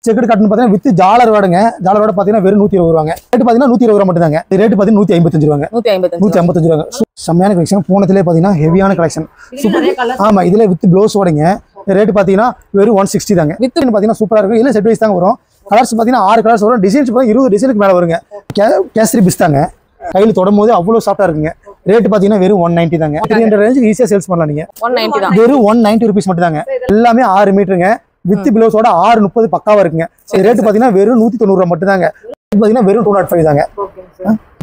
Checked cotton பார்த்தீங்கன்னா with ஜாலர் வாடுங்க. ஜாலர் வாட பார்த்தீங்கன்னா வெறும் 120 ரூபாங்க. ரேட் பார்த்தீங்கன்னா 120 ரூபா மட்டும் தாங்க. ரேட் பார்த்தீங்கன்னா 155 ரூபாங்க. 155 ரூபாங்க. செம்மையான கலெக்ஷன். போனதுலேயே பார்த்தீங்கன்னா ஹெவியான கலெக்ஷன். ஆமா, இதுல வித் ப்ளவுஸ் ஓடுங்க. ரேட் பார்த்தீங்கன்னா வெறும் 160 தாங்க. வித் பார்த்தீங்கன்னா சூப்பராக இருக்கும். இல்லை செட் வைஸ் தாங்க வரும். கலர்ஸ் பார்த்தீங்கன்னா 6 கலர்ஸ் வரும். டிசைன்ஸ் பார்த்தீங்கன்னா 20 டிசைனுக்கு மேலே வருங்க. கேசரி பிஸ்தாங்க. கையில் தொடும் போது அவ்வளோ சாஃப்டாக இருக்குங்க. ரேட் பார்த்தீங்கன்னா வெறும் 190 தாங்க. 300 ரேஞ்சுக்கு ஈஸியாக சேல்ஸ் பண்ணலாம் நீங்க. 190 தான். வெறும் 190 ருபீஸ் மட்டும் தாங்க. எல்லாமே 6 மீட்டருங்க. வித் பிளவுஸோட 630 பக்காவா இருக்குங்க. ரேட் பார்த்தீங்கன்னா வெறும் 190 ரூபா மட்டும் தாங்க. பார்த்தீங்கன்னா வெறும் 205 தாங்க.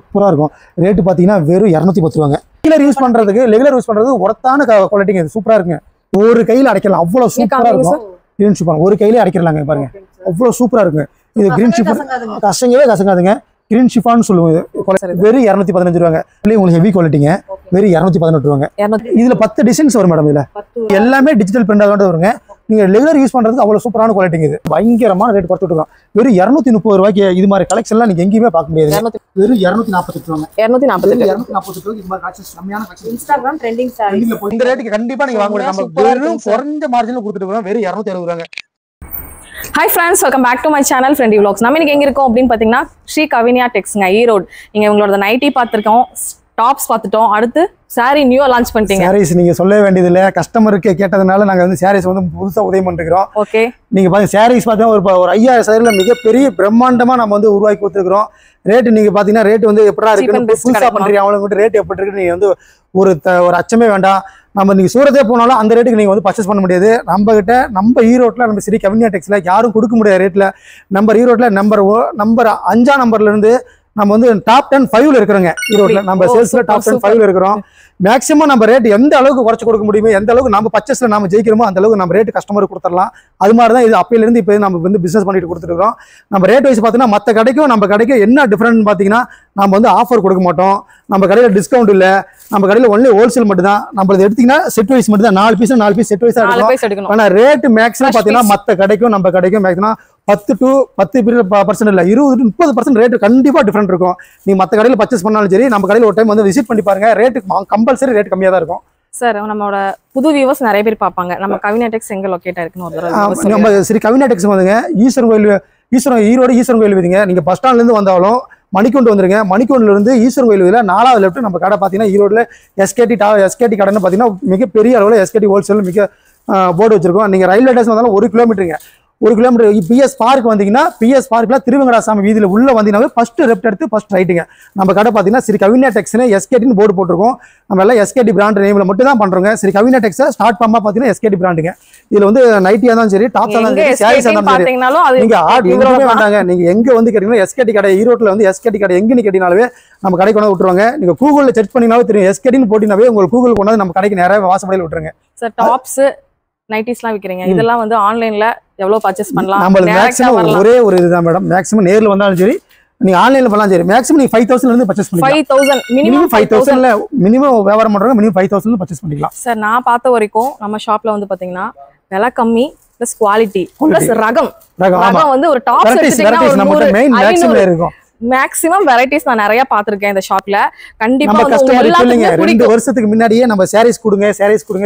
சூப்பராக இருக்கும். ரேட் பார்த்தீங்கன்னா வெறும் 210 ரூபாங்க. ரெகுலர் யூஸ் பண்ணுறதுக்கு ஒர்த்தான குவாலிட்டிங்க. இது சூப்பராக இருக்குங்க. ஒரு கையில் அடைக்கலாம். அவ்வளோ சூப்பராக இருக்கும். கிரீன் ஷிஃபான் ஒரு கையிலே அடைக்கலாங்க. பாருங்க அவ்வளோ சூப்பராக இருக்குங்க. இது கிரீன் ஷிஃபான் கசங்காதுங்க. கிரீன் ஷிஃபான் சொல்லுவாங்க. வெறும் 215 ரூபாங்க. உங்களுக்கு ஹெவி குவாலிட்டிங்க. வெறும் 218 ரூபாங்க. இதுல 10 டிசைன்ஸ் வரும் மேடம். இதுல எல்லாமே டிஜிட்டல் பிரிண்டாக வருங்க. நீங்க ரெகுலர் யூஸ் பண்றதுக்கு அவ்வளவு சூப்பரான குவாலிட்டிங்க. இது பயங்கரமான ரேட் குறைச்சிட்டு இருக்கோம். வெறும் 230 ரூபாய்க்கு இது மாதிரி கலெக்ஷன்லாம் நீங்க எங்கேயுமே பார்க்க முடியாது. வெறும் 248 ரூபாங்க. 248 ரூபாய்க்கு இது மாதிரி கலெக்ஷன் செம்மையான கலெக்ஷன். இன்ஸ்டாகிராம் ட்ரெண்டிங் சாரீஸ் இந்த ரேட்டுக்கு கண்டிப்பா நீங்க வாங்க முடியும். நம்ம வெறும் குறைஞ்ச மார்ஜின்ல கொடுத்துட்டு இருக்கோம். வெறும் 260 ரூபாங்க. Hi friends, welcome back to my channel friendy vlogs. நம்ம இன்னைக்கு எங்க இருக்கோம் அப்படின்னு பாத்தீங்கன்னா ஸ்ரீ கவினியா டெக்ஸ்ங்க, ஈரோடு. நீங்க உங்களோட நைட்டி பார்த்துருக்கோம், டாப்ஸ் பார்த்துட்டோம். அடுத்து சாரி நியூ லான்ச் பண்ணிட்டீங்க. சாரீஸ் நீங்க சொல்ல வேண்டியது இல்லை. கஸ்டமருக்கு கேட்டதுனால நாங்க வந்து சாரீஸ் வந்து புதுசா உதயம் பண்ணிருக்கிறோம். ஓகே, நீங்க பாருங்க சாரீஸ் பார்த்தீங்கன்னா ஒரு 5000 சாரில மிகப்பெரிய பிரம்மாண்டமா நம்ம வந்து உருவாக்கி கொடுத்துருக்கிறோம். ரேட்டு நீங்க பாத்தீங்கன்னா ரேட் வந்து எப்படா இருக்குன்னு புதுசா பண்றீங்க அவங்களுக்கு ரேட் எப்படி இருக்கு நீங்க வந்து ஒரு அச்சமே வேண்டாம். நம்ம நீங்க சூரத்தே போனாலும் அந்த ரேட்டுக்கு நீங்க வந்து பர்ச்சேஸ் பண்ண முடியாது. நம்ம கிட்ட நம்ம ஈரோட்ல நம்ம ஸ்ரீ கவினியா டெக்ஸ்ல யாரும் கொடுக்க முடியாத ரேட்ல நம்ம ஈரோட்ல நம்பர் 5ஆம் நம்பர்ல இருந்து நம்ம வந்து டாப் 10 5ல இருக்கிறோங்க. ஈரோட்ல நம்ம சேல்ஸ்ல டாப் 10 5ல இருக்கிறோம். மேக்ஸிமம் நம்ம ரேட் எந்த அளவுக்கு குறைச்சு கொடுக்க முடியுமோ, எந்த அளவுக்கு நம்ம பர்ச்சேஸ்ல நம்ம ஜெயிக்கிறோமோ அந்த அளவுக்கு நம்ம ரேட் கஸ்டமருக்கு கொடுத்துடலாம். அது மாதிரி தான் இது அப்பையில இருந்து இப்போ நம்ம வந்து பிசினஸ் பண்ணிட்டு கொடுத்துருக்கோம். நம்ம ரேட் வைஸ் பார்த்தீங்கன்னா மற்ற கடைக்கும் நம்ம கடைக்கும் என்ன டிஃபரெண்ட் பார்த்தீங்கன்னா நம்ம வந்து ஆஃபர் கொடுக்க மாட்டோம். நம்ம கடையில் டிஸ்கவுண்ட் இல்லை. நம்ம கடையில் ஒன்லி ஹோல்சேல் மட்டும் தான். நம்மளது எடுத்தீங்கன்னா செட் வைஸ் மட்டும் தான். 4 பீஸ் செட் வைஸா எடுக்கணும். ஆனால் ரேட் மேக்ஸிமம் பார்த்தீங்கன்னா மற்ற கடைக்கும் நம்ம கடைக்கும் மேக்ஸிமம் 10% இல்லை 20 to 30% ரேட் கண்டிப்பா டிஃபரெண்ட் இருக்கும். நீ மற்ற கடையில் பர்ச்சேஸ் பண்ணாலும் சரி, நம்ம கடையில் ஒரு டைம் வந்து விசிட் பண்ணி பாருங்க. ரேட் கம்பல்சரி ரேட் கம்மியாக தான் இருக்கும். சார், நம்மளோட புது வியூவர்ஸ் நிறைய பேர் பார்ப்பாங்க. நம்ம கவினியா டெக்ஸ் எங்க லொகேட் ஆயிருக்குன்னு நம்ம ஸ்ரீ கவினியா டெக்ஸ் வந்துங்க ஈரோடு ஈஸ்வரன் கோயில் வீதிங்க. நீங்க பஸ் ஸ்டாண்ட்ல இருந்து வந்தாலும் மணிக்கூண்டு வந்துருங்க. மணிக்கூண்டுல இருந்து ஈஸ்வரன் கோயில் வீதியில 4வது லெஃப்ட் நம்ம கடை பார்த்தீங்கன்னா ஈரோடுல எஸ்கேடி கடைன்னு பார்த்தீங்கன்னா மிகப்பெரிய அளவில் எஸ்கேடி ஹோல்சேல் போர்டு வச்சிருக்கோம். நீங்க ரயில்வே ஸ்டேஷன் வந்தாலும் 1 கிலோமீட்டருங்க. 1 கிலோமீட்டர் பிஎஸ் பார்க் வந்தீங்கன்னா பிஎஸ் பார்க்ல திருவெங்கடாசாமி வீதியில உள்ள வந்தீங்கன்னா ஃபர்ஸ்ட் லெஃப்ட் எடுத்து ஃபர்ஸ்ட் ரைட்டுங்க. நம்ம கடை பார்த்தீங்கன்னா ஸ்ரீ கவினியா டெக்ஸ்னு எஸ்கேடின்னு போர்டு போட்டிருக்கோம். நம்ம எல்லாம் எஸ்கேடி பிராண்ட் நேம்ல மட்டும் தான் பண்றோங்க. ஸ்ரீ கவினியா டெக்ஸ் ஸ்டார்ட் பண்ணா பார்த்தீங்கன்னா எஸ்கேடி பிராண்டுங்க. இதுல வந்து நைட்டியா இருந்தாலும் சரி, டாப்ஸ் இருந்தாலும் சரி, சாரீஸ் இருந்தாலும் சரி, நீங்க எங்கேயுமே வேண்டாங்க. நீங்க எங்க வந்து கேட்டீங்கன்னா எஸ்கேடி கடை ஈரோட்ல வந்து எஸ்கேடி கடை எங்கன்னு கேட்டீங்கனாலே நம்ம கடைக்கு கொண்டு விட்டுருவாங்க. நீங்க கூகுள்ல செர்ச் பண்ணீங்கனாவே தெரியும். எஸ்கேடின்னு போட்டினாவே உங்களுக்கு கூகுள் கொண்டாந்து நம்ம கடைக்கு நேரா வாசப்படியில் விட்டுருங்க. சார், டாப்ஸ் நைட்டிஸ்லாம் விக்கிறீங்க. இதெல்லாம் வந்து ஆன்லைன்ல எவ்வளவு பர்ச்சேஸ் பண்ணலாம்? நம்ம மேக்ஸிமம் ஒரே ஒரு இதுதான் மேடம். மேக்ஸிமம் நேர்ல வந்தாலும் சரி, நீங்க ஆன்லைன்ல பண்ணலாம் சரி. மேக்ஸிமம் நீங்க 5000 ல இருந்து பர்ச்சேஸ் பண்ணிக்கலாம். 5000 மினிமம் 5000 ல மினிமம் வியாபாரம் பண்றவங்க மினிமம் 5000 ல பர்ச்சேஸ் பண்ணிக்கலாம். சார், நான் பார்த்த வரைக்கும் நம்ம ஷாப்ல வந்து பாத்தீங்கன்னா விலை கம்மி பிளஸ் குவாலிட்டி பிளஸ் ரகம் வந்து ஒரு டாப்ஸ் எடுத்தீங்கன்னா நம்ம மெயின் மேக்ஸிமம் இருக்கும். மேக்ஸிமம் வெரைட்டிஸ் நான் நிறைய பாத்திருக்கேன் இந்த ஷாப்ல. கண்டிப்பா கஸ்டமர் சொல்லுங்க 2 வருஷத்துக்கு முன்னாடியே நம்ம சாரீஸ் கொடுங்க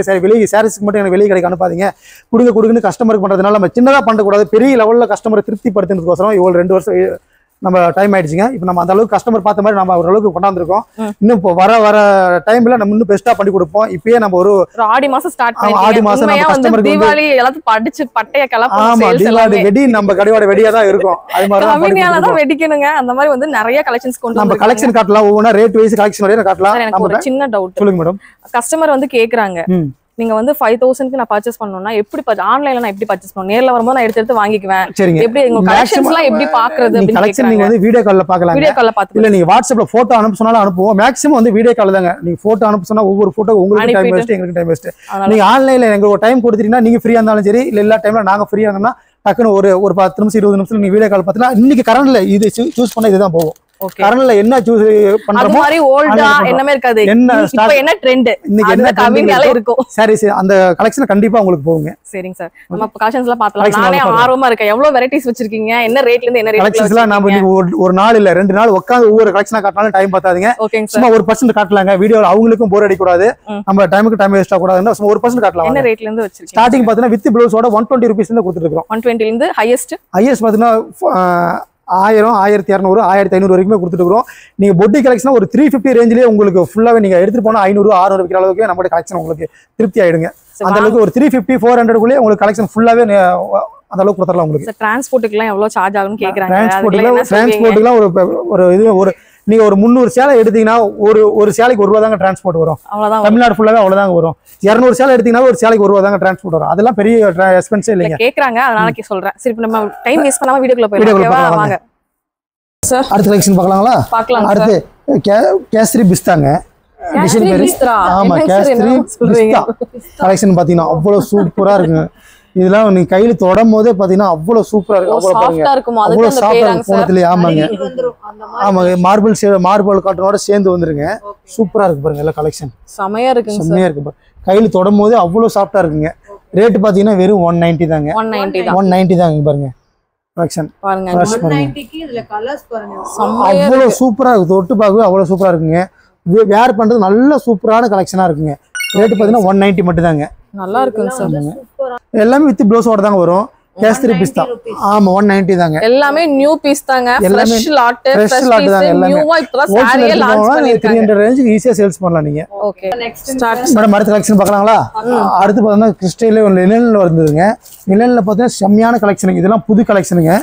சரி வெளியே சாரீஸ்க்கு மட்டும் எனக்கு வெளியே கடைக்கு அனுப்பாதீங்க, கொடுங்கன்னு கஸ்டமருக்கு பண்றதுனால நம்ம சின்னதா பண்ணக்கூடாது. பெரிய லெவல்ல கஸ்டமரை திருப்திப்படுத்துறதுக்கோசரம் இவ்வளவு 2 வருஷம் நம்ம டைம் ஆயிடுச்சுங்க. இப்போ நம்ம அந்த அளவுக்கு கஸ்டமர் பார்த்த மாதிரி நம்ம ஓரளவுக்கு கொண்டாந்துருக்கோம். இன்னும் இப்போ வர டைம்ல நம்ம இன்னும் பெஸ்டா பண்ணி கொடுப்போம். இப்பயே நம்ம ஒரு ஆடி மாசம் ஸ்டார்ட் பண்ணிட்டோம். ஆடி மாசம் நம்ம கஸ்டமருக்கு தீபாவளி எல்லாத்தையும் படிச்சு பட்டைய கிளப்போம். ஆமா, தீபாவளி வெடி நம்ம கடையோட வெடியா தான் இருக்கும். அது மாதிரி தான் கவினியால தான் வெடிக்கணுங்க. அந்த மாதிரி வந்து நிறைய கலெக்ஷன்ஸ் கொண்டு நம்ம கலெக்ஷன் காட்டலாம். ஒவ்வொரு ரேட் வைஸ் கலெக்ஷன் வரையும் காட்டலாம். எனக்கு ஒரு சின்ன டவுட். சொல்லுங்க மேடம். கஸ்டமர் வந்து கேக்குறாங்க, நீங்க வந்து 5000க்கு நான் பர்ச்சேஸ் பண்ணனும்னா எப்படி ஆன்லைன்ல நான் எப்படி பர்ச்சேஸ் பண்ணனும்? நேர்ல வரும்போது நான் எடுத்து வாங்கிக்குவேன். எப்படி உங்க கலெக்ஷன்ஸ்லாம் எப்படி பாக்குறது அப்படி கலெக்ஷன் நீங்க வந்து வீடியோ கால்ல பார்க்கலாம். வீடியோ கால்ல பாத்து இல்ல நீங்க வாட்ஸ்அப்ல போட்டோ அனுப்ப சொன்னாலும் அனுப்புவோம். மேக்ஸிமம் வந்து வீடியோ கால் தாங்க. நீங்க போட்டோ அனுப்ப சொன்னா ஒவ்வொரு போட்டோ உங்களுக்கு டைம் வேஸ்ட், எங்களுக்கு டைம் வேஸ்ட். நீங்க ஆன்லைன்ல எனக்கு ஒரு டைம் கொடுத்தீங்கன்னா நீங்க ஃப்ரீயா இருந்தாலும் சரி, இல்ல எல்லா டைம்ல நாங்க ஃப்ரீயா இருந்தோம்னா டக்குன்னு ஒரு 10 நிமிஷம் 20 நிமிஷம் நீங்க வீடியோ கால் பார்த்தீங்கன்னா இன்னைக்கு கரண்ட்ல இது சூஸ் பண்ண இதுதான் போகும். கரண்ட்ல என்ன சூஸ் பண்றோமோ அது மாதிரி ஓல்டா என்னமே இருக்காது. இப்போ என்ன ட்ரெண்ட் இன்னைக்கு என்ன கம்மியால இருக்கும். சரி அந்த கலெக்ஷன் கண்டிப்பா உங்களுக்கு போகுங்க. சரிங்க சார், நம்ம கலெக்ஷன்ஸ்லாம் பார்த்தலாம். நானே ஆர்வமா இருக்கேன். எவ்வளவு வெரைட்டிஸ் வச்சிருக்கீங்க, என்ன ரேட்ல இருந்து என்ன ரேட் கலெக்ஷன்ஸ்லாம் நாம ஒரு நாள் இல்ல 2 நாள் உட்கார்ந்து ஒவ்வொரு கலெக்ஷனா காட்டலாம், டைம் பத்தாதுங்க. சும்மா 1% காட்டலாங்க. வீடியோல அவங்களுக்கும் போர் அடிக்க கூடாது, நம்ம டைமுக்கு டைம் வேஸ்ட் ஆக கூடாதுன்னா சும்மா 1% காட்டலாம். என்ன ரேட்ல இருந்து வச்சிருக்கீங்க? ஸ்டார்டிங் பாத்தீங்கன்னா வித் ப்ளவுஸோட 120 ரூபீஸ்ல இருந்து கொடுத்துட்டு இருக்கோம். 120 இருந்து ஹையஸ்ட் பாத்தீங்கன்னா 1000, 1200, 1500 வரைக்குமே கொடுத்துட்டு இருக்கோம். நீங்க பொட்டி கலெக்ஷன் ஒரு 350 ரேஞ்சிலேயே உங்களுக்கு ஃபுல்லாவே நீங்க எடுத்துட்டு போனா 500, 600 விற்கிற அளவுக்கு நம்ம கலெக்ஷன் உங்களுக்கு திருப்தி ஆயிடுங்க. அந்த அளவுக்கு ஒரு 350, 400 குள்ளே உங்களுக்கு கலெக்ஷன் ஃபுல்லாவே அந்த அளவுக்கு கொடுத்துடலாம் உங்களுக்கு. டிரான்ஸ்போர்ட்டுக்குலாம் எவ்வளவு சார்ஜ் ஆகும்னு கேக்குறாங்க. டிரான்ஸ்போர்ட்டுக்குலாம் ஒரு நீங்க ஒரு 300 சேலை எடுத்தீங்கன்னா ஒரு சேலைக்கு 1 ரூபா தாங்க டிரான்ஸ்போர்ட் வரும். தமிழ்நாடு ஃபுல்லாவே அவ்வளவுதாங்க வரும். 200 சேலை எடுத்தீங்கன்னா ஒரு சேலைக்கு 1 ரூபா தாங்க டிரான்ஸ்போர்ட் வரும். அதெல்லாம் பெரிய எக்ஸ்பென்ஸே இல்லைங்க. கேக்குறாங்க, அதனால சொல்றேன். சரி, இப்போ நம்ம டைம் வேஸ்ட் பண்ணாம வீடியோக்குள்ள போயிடலாம். வாங்க சார், அடுத்த கலெக்ஷன் பார்க்கலாங்களா? பார்க்கலாம். அடுத்து கேசரி பிஸ்தாங்க. டிசைன் பேரு ஆமா கேசரி பிஸ்தா கலெக்ஷன் பாத்தீங்கன்னா அவ்வளவு சூப்பரா இருக்குங்க. இதெல்லாம் நீங்க கையில தொடும் போதே பாத்தீங்கன்னா அவ்வளவு சூப்பரா இருக்கு. அவ்வளவு பாருங்க, அவ்வளவு சாஃப்டா இருக்கு. போனதுலயே ஆமாங்க ஆமாங்க மார்பிள் காட்டனோட சேர்ந்து வந்துருங்க. சூப்பரா இருக்கு பாருங்க. எல்லாம் கலெக்ஷன் செமையா இருக்கு. செமையா இருக்கு. கையில தொடும் போதே அவ்வளவு சாஃப்டா இருக்குங்க. ரேட் பாத்தீங்கன்னா வெறும் 190 தாங்க. 190 தாங்க பாருங்க. கலெக்ஷன் பாருங்க, 190க்கு இதுல கலர்ஸ் பாருங்க. அவ்வளவு சூப்பரா இருக்கு. தொட்டு பார்க்கவே அவ்வளவு சூப்பரா இருக்குங்க. வேர் பண்றது நல்ல சூப்பரான கலெக்ஷனா இருக்குங்க. ரேட் பாத்தீங்கன்னா 190 மட்டும் தாங்க. நல்லா இருக்குங்க சார். எல்லாமே வித் ப்ளவுஸோட தாங்க வரும். கேசரி பிஸ்தா ஆமா 190 தாங்க. எல்லாமே நியூ பீஸ் தாங்க. ஃப்ரெஷ் லாட் தாங்க. நியூவா இப்ப சாரியே லான்ச் பண்ணிருக்காங்க. 300 ரேஞ்சுக்கு ஈஸியா சேல்ஸ் பண்ணலாம் நீங்க. Okay, next start. மேடம் அடுத்த கலெக்ஷன் பார்க்கலாங்களா? அடுத்து பார்த்தா கிறிஸ்டைல லினன்ல வந்ததுங்க. லினன்ல பார்த்தா செம்மையான கலெக்ஷன். இதெல்லாம் புது கலெக்ஷனுங்க.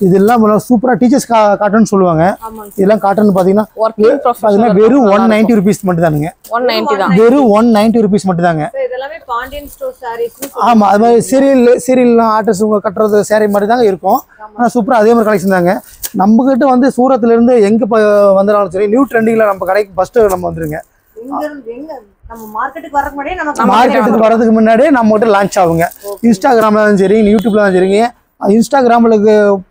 இதெல்லாம் சூப்பரா டீச்சர்ஸ் காட்டன் சொல்லுவாங்க. இதெல்லாம் காட்டன் பாத்தீங்கன்னா வெறும் 190 ரூபீஸ் மட்டும் தானுங்க. 190 தான். வெறும் 190 ரூபீஸ் மட்டும் தாங்க. இதெல்லாம் பாண்டியன் ஸ்டோர் சாரீஸ். ஆமா, அது மாதிரி சீரியல் ஆர்டர்ஸ் கட்டுறது சாரி மாதிரி தாங்க இருக்கும். ஆனா சூப்பரா அதே மாதிரி கலெக்ஷன் தாங்க. நம்ம கிட்ட வந்து சூரத்ல இருந்து எங்க வந்தாலும் சரி, நியூ ட்ரெண்டிங்ல நம்ம கடைக்கு ஃபர்ஸ்ட் நம்ம வந்துருங்க. நம்ம மார்க்கெட்டுக்கு வரதுக்கு முன்னாடியே நம்ம கிட்ட லான்ச் ஆகுங்க. இன்ஸ்டாகிராம்ல சரி, யூடியூப்ல தான் சரிங்க. இன்ஸ்டாகிராம்ல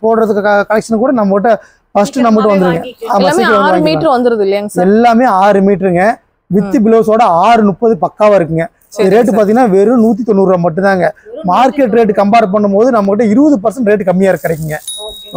போடுறதுக்கு கலெக்ஷன் கூட நம்ம கிட்ட ஃபர்ஸ்ட் நம்ம கிட்ட வந்துருங்க. எல்லாமே 6 மீட்டர் வந்துருது இல்லையாங்க சார்? எல்லாமே 6 மீட்டருங்க. வித் பிளவுஸோட 630 பக்காவா இருக்குங்க. ரேட் பாத்தீங்கன்னா வெறும் 190 ரூபா மட்டும் தாங்க. மார்க்கெட் ரேட் கம்பேர் பண்ணும்போது நம்ம கிட்ட 20% ரேட் கம்மியா கிடைக்குங்க.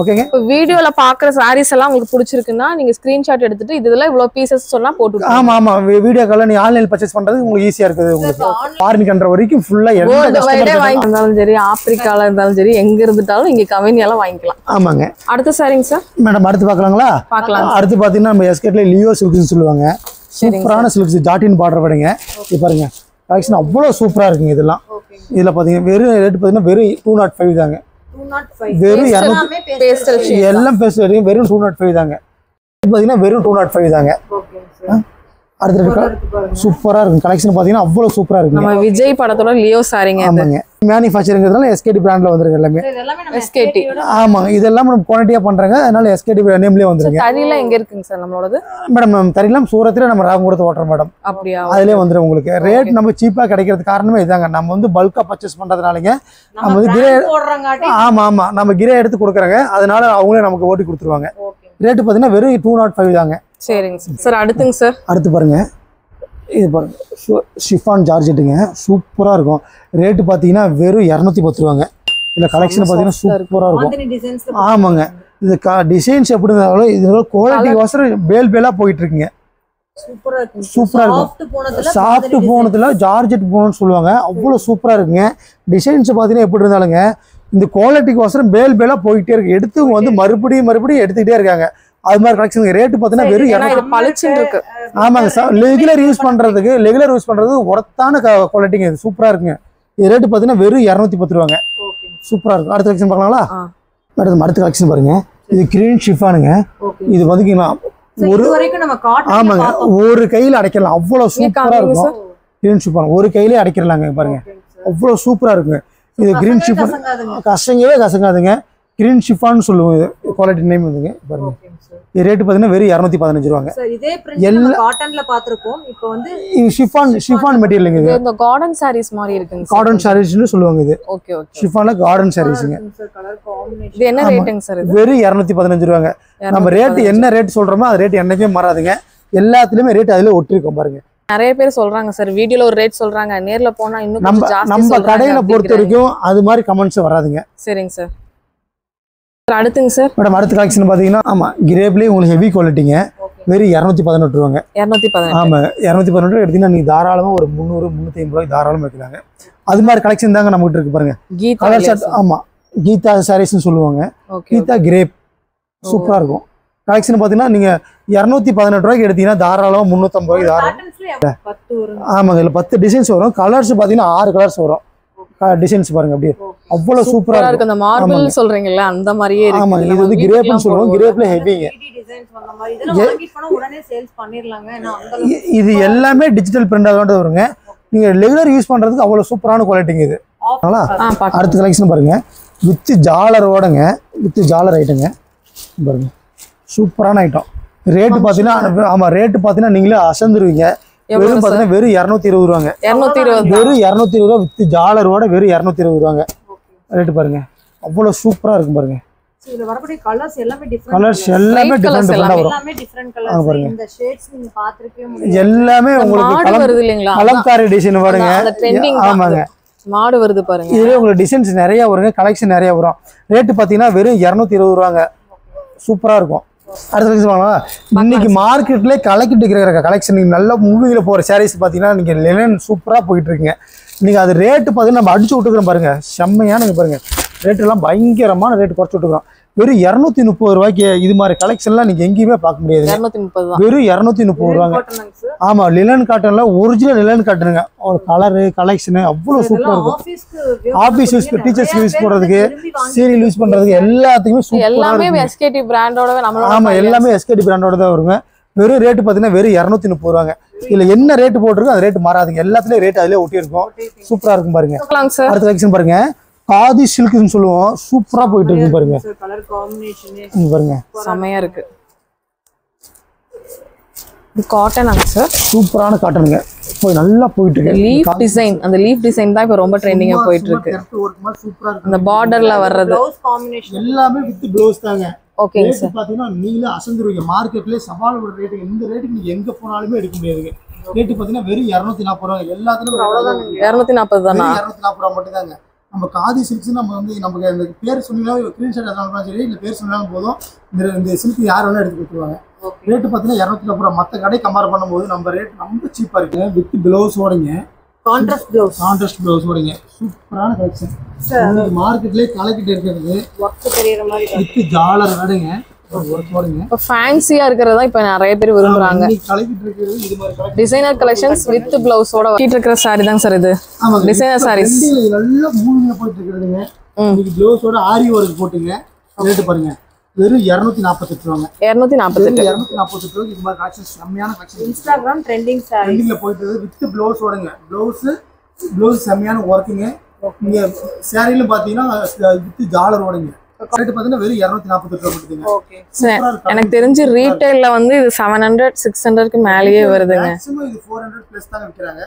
ஓகேங்க. இப்போ வீடியோல பாக்குற சாரீஸ் எல்லாம் உங்களுக்கு பிடிச்சிருக்குன்னா நீங்க ஸ்கிரீன்ஷாட் எடுத்துட்டு இதெல்லாம் இவ்வளவு பீசஸ் சொன்னா போட்டு. ஆமா வீடியோ கால்ல நீ ஆன்லைன் பர்ச்சேஸ் பண்றது உங்களுக்கு ஈஸியா இருக்குது. உங்களுக்கு ஃபாரின் கண்ட்ரி வரைக்கும் ஃபுல்லா இருந்தாலும் சரி, ஆப்பிரிக்கால இருந்தாலும் சரி, எங்க இருந்துட்டாலும் இங்க கவனியால வாங்கிக்கலாம். ஆமாங்க. அடுத்த சாரிங்க சார். மேடம் அடுத்து பார்க்கலாங்களா? பார்க்கலாம். அடுத்து பாத்தீங்கன்னா நம்ம எஸ்கேட்ல லியோ சில்க்ஸ்னு சொல்லுவாங்க. சூப்பரான சில்க்ஸ் ஜாட்டின் பார்டர் வடைங்க. இது பாருங்க கலெக்ஷன் அவ்வளவு சூப்பரா இருக்குங்க. இதெல்லாம் இதுல பாத்தீங்கன்னா வெறும் ரேட் பாத்தீங்கன்னா வெறும் 205 தாங்க. வெறும் 200 எல்லாம் பேஸ்ட் வரைக்கும் வெறும் 205 தாங்க. பாத்தீங்கன்னா வெறும் 205 தாங்க. அடுத்து சூப்பரா இருக்கும் கலெக்ஷன் பாத்தீங்கன்னா அவ்வளவு சூப்பரா இருக்கு. நம்ம விஜய் படத்தோட லியோ சாரிங்க. ஆமாங்க. மேனுஃபேக்சரிங்கிறதுனால எஸ்கேடி பிராண்ட்ல வந்துருங்க எல்லாமே. எஸ்கேடி ஆமாங்க. இதெல்லாம் நம்ம குவான்டிட்டியா பண்றாங்க, அதனால எஸ்கேடி நேம்லயே வந்துருங்க. தறிலாம் எங்க இருக்குங்க சார் நம்மளோடது? மேடம் தறிலாம் சூரத்ல நம்ம ராமகுடத்து ஓட்டர் மேடம். அப்படியே அதுலயே வந்துரும் உங்களுக்கு. ரேட் நம்ம சீப்பா கிடைக்கிறது காரணமே இதாங்க. நம்ம வந்து பல்கா பர்ச்சேஸ் பண்றதுனாலங்க நம்ம வந்து கிரே ஆமா நம்ம கிரே எடுத்து கொடுக்குறாங்க. அதனால அவங்களே நமக்கு ஓட்டி கொடுத்துருவாங்க. ரேட் பாத்தீங்கன்னா வெறும் 205 தாங்க. சரிங்க சார். அடுத்துங்க சார். அடுத்து பாருங்க, இது பாருங்க ஷிஃபான் ஜார்ஜெட்டுங்க. சூப்பரா இருக்கும். ரேட்டு பாத்தீங்கன்னா வெறும் 210 ரூபாங்க. இல்ல கலெக்ஷன் பாத்தீங்கன்னா சூப்பரா இருக்கும். ஆமாங்க. இது டிசைன்ஸ் எப்படி இருந்தாலும் இதோட குவாலிட்டி வாசம் பேலா போயிட்டு இருக்குங்க. சூப்பரா இருக்கும். சாஃப்ட் போனதுல ஜார்ஜெட் போனன்னு சொல்லுவாங்க. அவ்வளவு சூப்பரா இருக்குங்க. டிசைன்ஸ் பாத்தீங்கன்னா எப்படி இருந்தாலுங்க இந்த குவாலிட்டிக்கு வாசம் பேலா போயிட்டே இருக்கு. எடுத்து வந்து மறுபடியும் எடுத்துக்கிட்டே இருக்காங்க. அது மாதிரி கலெக்ஷன். ரேட் பாத்தீங்கன்னா வெறும் ஆமாங்க சார். ரெகுலர் யூஸ் பண்றது ஒர்த்தான குவாலிட்டிங்க. இது சூப்பரா இருக்குங்க. இது ரேட் பாத்தீங்கன்னா வெறும் 210 ரூபாங்க. சூப்பரா இருக்கும். அடுத்த கலெக்ஷன் பார்க்கலாங்களா? மேடம் அடுத்த கலெக்ஷன் பாருங்க. இது கிரீன் ஷிஃபானுங்க. இது வந்துக்கலாம் ஆமாங்க ஒரு கையில அடைக்கலாம். அவ்வளவு சூப்பரா இருக்கும். கிரீன் ஷிஃபான் ஒரு கையிலே அடைக்கலாங்க பாருங்க. அவ்வளவு சூப்பரா இருக்குங்க. இது கிரீன் ஷிஃபான் கசங்கவே கசங்காதுங்க. கிரீன் ஷிஃபான் சொல்லுவோம். குவாலிட்டி நேம் வந்துங்க பாருங்க. இது ரேட் பாத்தீங்கன்னா வெறும் 215 ரூபாங்க. சார் இதே பிரிண்ட் நம்ம காட்டன்ல பாத்துறோம். இப்போ வந்து இது ஷிஃபான் மெட்டீரியல்ங்க. இது இந்த கார்டன் சாரீஸ் மாதிரி இருக்குங்க. கார்டன் சாரீஸ்னு சொல்லுவாங்க இது. Okay okay. ஷிஃபான்ல கார்டன் சாரீஸ்ங்க. Sir colour combination. இது என்ன ரேட்டுங்க சார் இது? வெறும் 215 ரூபாங்க. நம்ம ரேட் என்ன ரேட் சொல்றோமோ அது ரேட் என்னைக்குமே மாறாதுங்க. எல்லாத்துலயுமே ரேட் அதுல ஒட்டிருக்கும் பாருங்க. நிறைய பேர் சொல்றாங்க சார் வீடியோல ஒரு ரேட் சொல்றாங்க, நேர்ல போனா இன்னும் கொஞ்சம் ஜாஸ்தி நம்ம சொல்றாங்க. கடையில பொறுத்த வரைக்கும் அது மாதிரி கமெண்ட்ஸ் வராதுங்க. சரிங்க சார். அடுத்துங்க சார். மேடம் அடுத்த கலெக்ஷன் பாத்தீங்கன்னா ஆமா கிரேப்லயே உங்களுக்கு ஹெவி குவாலிட்டிங்க. வெறும் 218 ரூபாங்க. 218. ஆமா 218 எடுத்தீங்கன்னா நீங்க தாராளமா ஒரு 300 350 ரூபாய்க்கு தாராளமா வைக்கிறாங்க. அது மாதிரி கலெக்ஷன் தாங்க நம்ம கிட்ட இருக்கு பாருங்க. கலர் ஷர்ட் ஆமா கீதா சாரீஸ்னு சொல்லுவாங்க. கீதா கிரேப் சூப்பரா இருக்கும். கலெக்ஷன் பாத்தீங்கன்னா நீங்க 218 ரூபாய்க்கு எடுத்தீங்கன்னா தாராளமா 350 ரூபாய்க்கு தாராளம். ஆமாங்க இதுல 10 டிசைன்ஸ் வரும். கலர்ஸ் பாத்தீங்கன்னா 6 கலர்ஸ் வரும். டிசைன்ஸ் பாருங்க அப்படியே அவ்வளவு சூப்பரா இருக்கு. அந்த மார்பிள் சொல்றீங்கல்ல அந்த மாதிரியே இருக்கு. ஆமா இது வந்து கிரேப்னு சொல்லுவோம். கிரேப்ல ஹெவிங்க. டிசைன்ஸ் வந்த மாதிரி இதெல்லாம் வாங்கி போனா உடனே சேல்ஸ் பண்ணிரலாங்க. ஏன்னா அந்த இது எல்லாமே டிஜிட்டல் பிரிண்ட் அதோட வருங்க. நீங்க ரெகுலர் யூஸ் பண்றதுக்கு அவ்வளவு சூப்பரான குவாலிட்டிங்க இது. அடுத்த கலெக்ஷன் பாருங்க வித் ஜாலரோடங்க. வித் ஜாலர் ஐட்டங்க பாருங்க சூப்பரான ஐட்டம். ரேட் பாத்தீங்கன்னா ஆமா ரேட் பாத்தீங்கன்னா நீங்களே அசந்துருவீங்க. வெறும் பாத்தீங்கன்னா வெறும் 220 ரூபாங்க. 220 வெறும் 220 ரூபா வித் ஜாலரோட வெறும் 220 ரூபாங்க. ரேட் பாருங்க அவ்வளவு சூப்பரா இருக்கும் பாருங்க. இதுல வரக்கூடிய கலர்ஸ் எல்லாமே டிஃபரண்ட். கலர்ஸ் எல்லாமே டிஃபரண்ட் வரும். எல்லாமே டிஃபரண்ட் கலர்ஸ். இந்த ஷேட்ஸ் நீங்க பாத்துறவே முடியாது. எல்லாமே உங்களுக்கு வருது இல்லீங்களா? கலம்காரி டிசைன் வருங்க. ஆமாங்க மாடு வருது பாருங்க. இதுல உங்களுக்கு டிசைன்ஸ் நிறைய வருங்க. கலெக்ஷன் நிறைய வரும். ரேட் பாத்தீங்கன்னா வெறும் 220 ரூபாங்க. சூப்பரா இருக்கும். அடுத்த கலெக்ஷன் இன்னைக்கு மார்க்கெட்ல கலக்கிட்டு இருக்கிற கலெக்ஷன் நல்ல மூவில போற சாரீஸ் பாத்தீங்கன்னா நீங்க லினன் சூப்பரா போயிட்டு இருக்கீங்க. நீங்க அது ரேட்டு பாத்தீங்கன்னா நம்ம அடிச்சு விட்டுக்கிறோம் பாருங்க. செம்மையான பாருங்க ரேட் எல்லாம் பயங்கரமான ரேட் குறைச்சு விட்டுக்கிறோம். வெறும் 230 ரூபாய்க்கு இது மாதிரி கலெக்ஷன்லாம் நீங்க எங்கேயுமே பார்க்க முடியாது. 230 வெறும் 230 ரூபாங்க. ஆமா லினன் காட்டன்ல ஒரிஜினல் லினன் காட்டனுங்க. ஒரு கலரு கலெக்ஷன் அவ்வளவு சூப்பரா இருக்கும். ஆபீஸ் யூஸ் டீச்சர்ஸ் யூஸ் பண்றதுக்கு சீரியல் யூஸ் பண்றதுக்கு எல்லாத்துக்குமே சூப்பரா எல்லாமே எஸ்கேடி பிராண்டோட நம்மளோட. ஆமா எல்லாமே எஸ்கேடி பிராண்டோட தான் வருங்க. வெறும் ரேட் பாத்தீங்கன்னா வெறும் 230 ரூபாங்க. இதுல என்ன ரேட் போட்டிருக்கோ அந்த ரேட் மாறாதுங்க. எல்லாத்துலயும் ரேட் அதுலயே ஒட்டி இருக்கும். சூப்பரா இருக்கும் பாருங்க. அடுத்த கலெக்ஷன் பாருங்க காதி சில்க்னு சொல்லுவோம். சூப்பரா போயிட்டு இருக்கு பாருங்க. கலர் காம்பினேஷன் பாருங்க செமையா இருக்கு. இது காட்டனாங்க சார். சூப்பரான காட்டனுங்க. போய் நல்லா போயிட்டு இருக்கு. லீஃப் டிசைன் அந்த லீஃப் டிசைன் தான் இப்ப ரொம்ப ட்ரெண்டிங்கா போயிட்டு இருக்கு. சூப்பரா இருக்கு. அந்த பார்டர்ல வர்றது ப்ளவுஸ் காம்பினேஷன் எல்லாமே வித் ப்ளவுஸ் தாங்க. ஓகேங்க சார். பாத்தீங்கன்னா நீங்களே அசந்துருவீங்க. மார்க்கெட்ல சவால் ஒரு ரேட் இந்த ரேட்டுக்கு நீங்க எங்க போனாலுமே எடுக்க முடியாதுங்க. ரேட் பாத்தீங்கன்னா வெறும் 240 ரூபாய். எல்லாத்துலயும் 240 தானா? 240 ரூபாய் மட்டும் தாங்க. நம்ம காதி சில்க்ஸ் நம்ம வந்து நமக்கு அந்த பேர் சொன்னீங்கன்னா ஸ்கிரீன்ஷாட் எதனாலும் சரி இந்த பேர் சொன்னாலும் போதும் இந்த சில்க் யார் வேணா எடுத்து கொடுத்துருவாங்க. ரேட் பார்த்தீங்கன்னா 240 ரூபாய். மற்ற கடை கம்பேர் பண்ணும்போது நம்ம ரேட் ரொம்ப சீப்பா இருக்கு. வித் பிளவுஸ் ஓடுங்க. கான்ட்ராஸ்ட் பிளவுஸ் ஓடுங்க. சூப்பரான கலெக்ஷன். மார்க்கெட்லயே கலக்கிட்டு இருக்கிறது ஒர்க் தெரியற மாதிரி வித் ஜாலர் வேடுங்க. ஒர்க் ஓடுங்க. இப்ப ஃபேன்சியா இருக்கறதா இப்ப நிறைய பேர் விரும்புறாங்க. கலக்கிட்டு இருக்கிறது இது மாதிரி கலெக்ஷன் டிசைனர் கலெக்ஷன்ஸ் வித் பிளவுஸோட வச்சிட்டு இருக்கிற சாரி தான் சார் இது. டிசைனர் சாரீஸ் நல்ல மூவில போயிட்டு இருக்குதுங்க. இன்னைக்கு பிளவுஸோட ஆரி ஒர்க் போட்டுங்க. ரேட் பாருங்க வெறும் 248 ரூபாங்க. 248 ரூபாய்க்கு இது மாதிரி கலெக்ஷன் செம்மையான கலெக்ஷன். இன்ஸ்டாகிராம் ட்ரெண்டிங் சாரி ட்ரெண்டிங்ல போயிட்டு இருக்கு. வித் பிளவுஸ் ஓடுங்க. பிளவுஸ் செம்மையான ஒர்க்குங்க. நீங்க சாரில பாத்தீங்கன்னா வித் ஜாலர் ஓடுங்க. ரேட் பாத்தீங்கன்னா வெறும் 248 ரூபாய் மட்டும்ங்க. ஓகே எனக்கு தெரிஞ்சு ரீட்டைல்ல வந்து இது 700 600க்கு மேலயே வருதுங்க. மேக்ஸिमम இது 400 பிளஸ் தான் விக்கிறாங்க.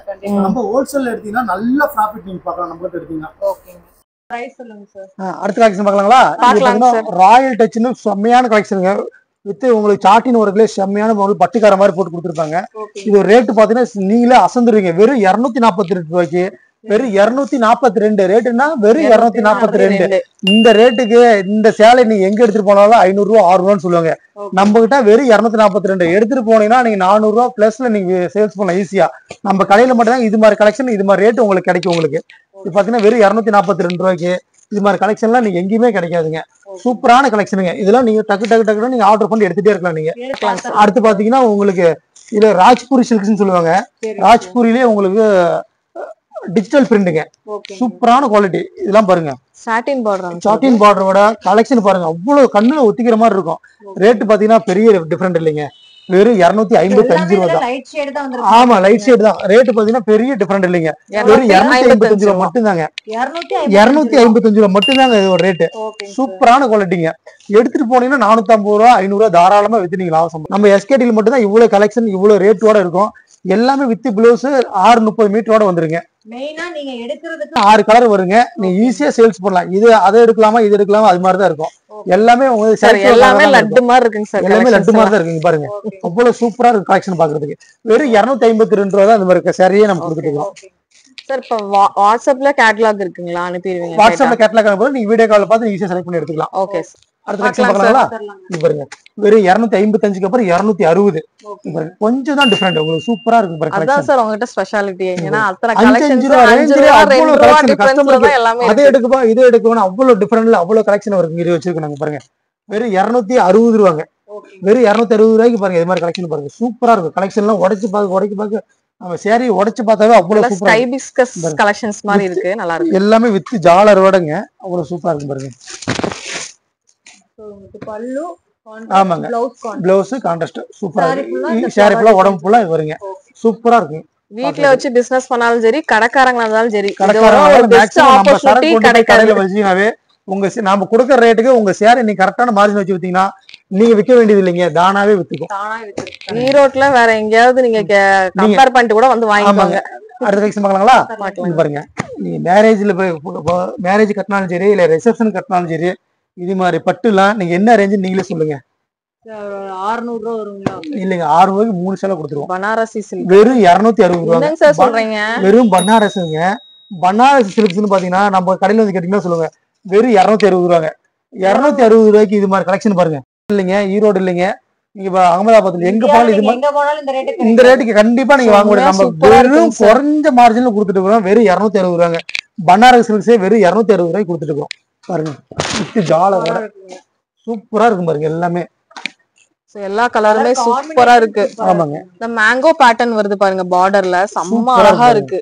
நம்ம ஹோல்சேல்ல எடுத்தீங்கன்னா நல்ல ப்ராஃபிட் நீங்க பார்க்கலாம். நம்ம கிட்ட எடுத்தீங்கன்னா ஓகே பிரைஸ் சொல்லுங்க சார். அடுத்த கலெக்ஷன் பார்க்கலாங்களா? ராயல் டச்னு செம்மையான கலெக்ஷனுங்க. வித் உங்களுக்கு சாட்டின் ஒர்க்ல செம்மையான பட்டுக்கார மாதிரி போட்டு கொடுத்துருப்பாங்க. இது ரேட் பாத்தீங்கன்னா நீங்களே அசந்துருவீங்க. வெறும் 248 ரூபாய்க்கு. வெறும் 242 ரேட்டுன்னா வெறும் 242. இந்த ரேட்டுக்கு இந்த சேலை நீங்க எங்க எடுத்துட்டு போனாலும் 500 ரூபா 600 ரூபான்னு சொல்லுவாங்க. நம்ம கிட்ட வெறும் 242 எடுத்துட்டு போனீங்கன்னா நீங்க 400 ரூபா பிளஸ்ல நீங்க சேல்ஸ் பண்ணலாம் ஈஸியா. நம்ம கடையில மட்டும் தான் இது மாதிரி கலெக்ஷன் இது மாதிரி ரேட் உங்களுக்கு கிடைக்கும். உங்களுக்கு இது பாத்தீங்கன்னா வெறும் 242 ரூபாய்க்கு இது மாதிரி கலெக்ஷன்லாம் நீங்க எங்கேயுமே கிடைக்காதுங்க. சூப்பரான கலெக்ஷனுங்க. இதெல்லாம் நீங்க டக்கு நீங்க ஆர்டர் பண்ணி எடுத்துட்டே இருக்கலாம் நீங்க. அடுத்து பாத்தீங்கன்னா உங்களுக்கு இது ராஜ்பூரி சில்க்ஸ்னு சொல்லுவாங்க. ராஜ்பூரிலேயே உங்களுக்கு டிஜிட்டல் பிரிண்ட்டுங்க. சூப்பரான குவாலிட்டி. இதெல்லாம் பாருங்க சாட்டின் பார்டரோட கலெக்ஷன் பாருங்க. அவ்வளவு கண்ணுல ஒத்திக்கிற மாதிரி இருக்கும். ரேட் பாத்தீங்கன்னா பெரிய டிஃபரெண்ட் இல்லைங்க. வெறும் 255 ரூபா தான். லைட் ஷேட் தான் வந்திருக்கு. ஆமா லைட் ஷேட் தான். ரேட் பாத்தீங்கன்னா பெரிய டிஃபரெண்ட் இல்லைங்க. வெறும் 255 ரூபா மட்டும் தாங்க. 255 ரூபா மட்டும் தாங்க இது ஒரு ரேட். சூப்பரான குவாலிட்டிங்க. எடுத்துட்டு போனீங்கன்னா 450 ரூபா 500 ரூபா தாராளமா வித்து நீங்க லாபம். நம்ம எஸ்கேடில மட்டும் தான் இவ்வளவு கலெக்ஷன் இவ்வளவு ரேட்டோட இருக்கும். எல்லாமே வித் பிளவுஸ் 630 மீட்டரோட வந்துருங்க. மெயினா நீங்க எடுக்கிறதுக்கு 6 கலர் வருங்க. நீங்க ஈஸியா சேல்ஸ் பண்ணலாம். இது அதை எடுக்கலாமா இது எடுக்கலாமா அது மாதிரி தான் இருக்கும். எல்லாமே எல்லாமே லட்டு மாதிரி இருக்குங்க சார். எல்லாமே லட்டு மாதிரி தான் இருக்குங்க பாருங்க. அவ்வளவு சூப்பரா இருக்கு கலெக்ஷன் பாக்குறதுக்கு. வெறும் 252 ரூபா தான் இந்த மாதிரி சரியே நம்ம கொடுத்துட்டு இருக்கோம். சார் இப்ப வாட்ஸ்அப்ல கேட்டலாக் இருக்குங்களா? அனுப்பிடுவீங்க. வாட்ஸ்அப்ல கேட்டலாக் அனுப்புறது நீங்க வீடியோ கால்ல பார்த்து ஈஸியா செலக்ட் பண்ணி எடுத்துக்கலாம். ஓகே. அடுத்த கலெக்ஷன் பார்க்கலாங்களா? இது பாருங்க வெறும் 255க்கு அப்புறம் 260. பாருங்க கொஞ்சம் தான் டிஃபரெண்ட். உங்களுக்கு சூப்பரா இருக்கு பாருங்க. அதான் சார் உங்ககிட்ட ஸ்பெஷாலிட்டி. ஏன்னா அத்தனை 5 கலெக்ஷன்ஸ் ரூபா ரேஞ்சில அவ்வளவு கலெக்ஷன் கஸ்டமருக்கு எல்லாமே அதே எடுக்குப்பா இது எடுக்கணும் அவ்வளவு டிஃபரெண்ட்ல அவ்வளவு கலெக்ஷன் வருங்க. இது வச்சிருக்காங்க பாருங்க. வெறும் 260 ரூபாங்க. வெறும் 260 ரூபாய்க்கு பாருங்க. இது மாதிரி கலெக்ஷன் பாருங்க. சூப்பரா இருக்கு. கலெக்ஷன் எல்லாம் உடைச்சு பார்க்க நம்ம சேரி உடைச்சு பார்த்தாவே அவ்வளவு சூப்பரா ஸ்கை பிஸ்கஸ் கலெக்ஷன்ஸ் மாதிரி இருக்கு. நல்லா இருக்கு. எல்லாமே வித் ஜாலரோடங்க. அவ்வளவு சூப்பரா இருக்கு பாருங்க. பல்லு ஆமாங்க. பிளவுஸ் கான்ட்ராஸ்ட் சூப்பரா இருக்கு. சாரி ஃபுல்லா உடம்பு ஃபுல்லா இது வருங்க. சூப்பரா இருக்கு. வீட்ல வச்சு பிசினஸ் பண்ணாலும் சரி கடைக்காரங்களா இருந்தாலும் சரி கடையில வச்சீங்கன்னாவே உங்க நாம கொடுக்குற ரேட்டுக்கு உங்க சேரை நீங்க கரெக்டான மார்ஜின் வச்சு வித்தீங்கன்னா நீங்க விற்க வேண்டியது இல்லைங்க. தானாவே வித்துக்கும். ஈரோட்ல வேற எங்கேயாவது நீங்க கம்பேர் பண்ணிட்டு கூட வந்து வாங்கிப்பாங்க. அடுத்த கலெக்ஷன் பார்க்கலாங்களா? பாருங்க. நீங்க மேரேஜ்ல மேரேஜ் கட்டினாலும் சரி இல்ல ரிசப்ஷன் கட்டினாலும் சரி இது மாதிரி பட்டுலாம் நீங்க என்ன ரேஞ்சு நீங்களே சொல்லுங்க. 600 ரூபா வருங்களா? இல்லைங்க 6 ரூபாய்க்கு 3 சேலை கொடுத்துருவோம். பனாரசி சில்க் வெறும் 260 ரூபா. என்னங்க சார் சொல்றீங்க? வெறும் பனாரசுங்க. பனாரசி சில்க்ஸ்னு பாத்தீங்கன்னா நம்ம கடையில வந்து கேட்டீங்கன்னா சொல்லுங்க வெறும் 260 ரூபாங்க. 260 ரூபாய்க்கு இது மாதிரி கலெக்ஷன் பாருங்க. இல்லைங்க ஈரோடு இல்லைங்க நீங்க அகமதாபாத்ல எங்க போனாலும் இது இந்த ரேட்டுக்கு கண்டிப்பா நீங்க வாங்க முடியும். நம்ம வெறும் குறைஞ்ச மார்ஜின்ல கொடுத்துட்டு இருக்கோம். வெறும் 260 ரூபாங்க. பனாரசி சில்க்ஸே வெறும் 260 ரூபாய்க்கு கொடுத்துட்டு இருக்கோம். பாருங்க ஜாலரோட சூப்பரா இருக்கும் பாருங்க. எல்லாமே எல்லா கலருமே சூப்பரா இருக்கு. ஆமாங்க. இந்த மேங்கோ பேட்டர்ன் வருது பாருங்க பார்டர்ல. செம்ம அழகா இருக்கு.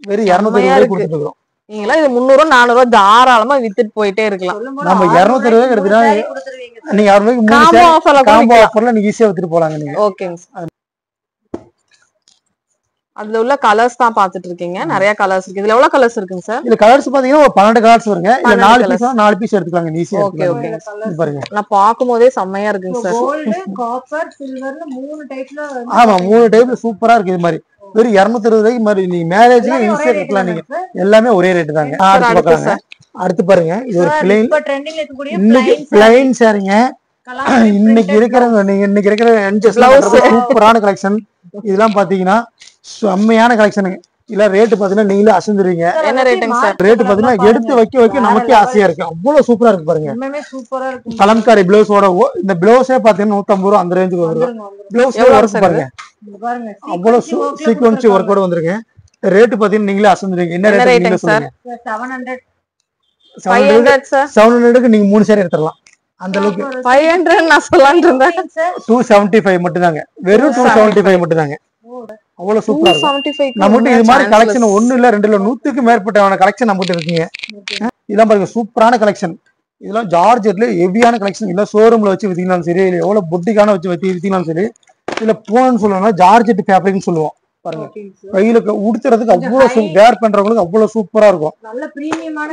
வெறும் 260 ரூபாய்க்கு கொடுத்துட்டு இருக்கோம். நீங்களா இது 300 400 தாராளமா வித்துட்டு போயிட்டே இருக்கலாம். நம்ம 260 ரூபாய்க்கு எடுத்துட்டா நீங்க 6 ரூபாய்க்கு காம்போ ஆஃபர்ல நீங்க ஈஸியா வித்துட்டு போலாங்க நீங்க. ஓகேங்க. அதுல உள்ள கலர்ஸ் தான் பாத்துட்டு இருக்கீங்க. நிறைய கலர்ஸ் இருக்கு. இதுல எவ்வளவு கலர்ஸ் இருக்குங்க சார்? இதுல கலர்ஸ் பாத்தீங்கன்னா 12 கலர்ஸ் வருங்க. இல்ல 4 பீஸ் எடுத்துக்கலாங்க ஈஸியா. Okay okay. பாருங்க நான் பாக்கும்போதே செம்மையா இருக்குங்க சார். கோல்ட், காப்பர், சில்வர்ல 3 டைப்ல. ஆமா 3 டைப்ல சூப்பரா இருக்கு. இது மாதிரி வெறும் 260 ரூபாய்க்கு மாதிரி நீங்க மேரேஜ்ல ஈஸியா கட்டலாம். நீங்க எல்லாமே ஒரே ரேட் தாங்க. அடுத்து பாருங்க இது ஒரு பிளைன் இப்ப ட்ரெண்டிங்ல இருக்கக்கூடிய இன்னைக்கு பிளைன் சாரிங்க. இன்னைக்கு இருக்கிற சூப்பரான கலெக்ஷன். இதெல்லாம் பாத்தீங்கன்னா செம்மையான கலெக்ஷனுங்க. இல்ல ரேட் பாத்தீங்கன்னா நீங்களே அசந்துருவீங்க. என்ன ரேட்டுங்க சார்? ரேட் பாத்தீங்கன்னா எடுத்து வைக்க நமக்கே ஆசையா இருக்கு. அவ்வளவு சூப்பரா இருக்கு பாருங்க. சூப்பரா இருக்கு. கலம்காரி பிளவுஸோட இந்த பிளவுஸே பாத்தீங்கன்னா 150 ரூபா அந்த ரேஞ்சுக்கு வரும். பிளவுஸ் ஒர்க் பாருங்க. அவ்வளவு சீக்வன்சி ஒர்க்கோட வந்துருங்க. ரேட் பாத்தீங்கன்னா நீங்களே அசந்துருவீங்க. என்ன ரேட் நீங்க சொல்லுங்க? 700க்கு நீங்க 3 சேரி எடுத்துடலாம். அந்த அளவுக்கு 500 நான் சொல்லலாம்னு இருந்தேன். 275 மட்டும் தாங்க. வெறும் 275 மட்டும் தாங்க. அவ்வளவு சூப்பரா இருக்கு. நம்மகிட்ட இது மாதிரி கலெக்ஷன் 1 இல்ல 2 இல்ல 100க்கு மேற்பட்ட கலெக்ஷன் நம்மகிட்ட இருக்குங்க. இதெல்லாம் பாருங்க சூப்பரான கலெக்ஷன். இதெல்லாம் ஜார்ஜெட்ல ஹெவியான கலெக்ஷன். இல்ல ஷோரூம்ல வச்சு வித்தீங்கனாலும் சரி இல்ல எவ்வளவு பொட்டிக்கான வச்சு வித்தீங்கனாலும் சரி இல்ல போன்னு சொல்லுவாங்கன்னா ஜார்ஜெட் ஃபேப்ரிக்னு சொல்லுவோம். பாருங்க கையில உடுத்துறதுக்கு அவ்வளவு வேர் பண்றவங்களுக்கு அவ்வளவு சூப்பரா இருக்கும்.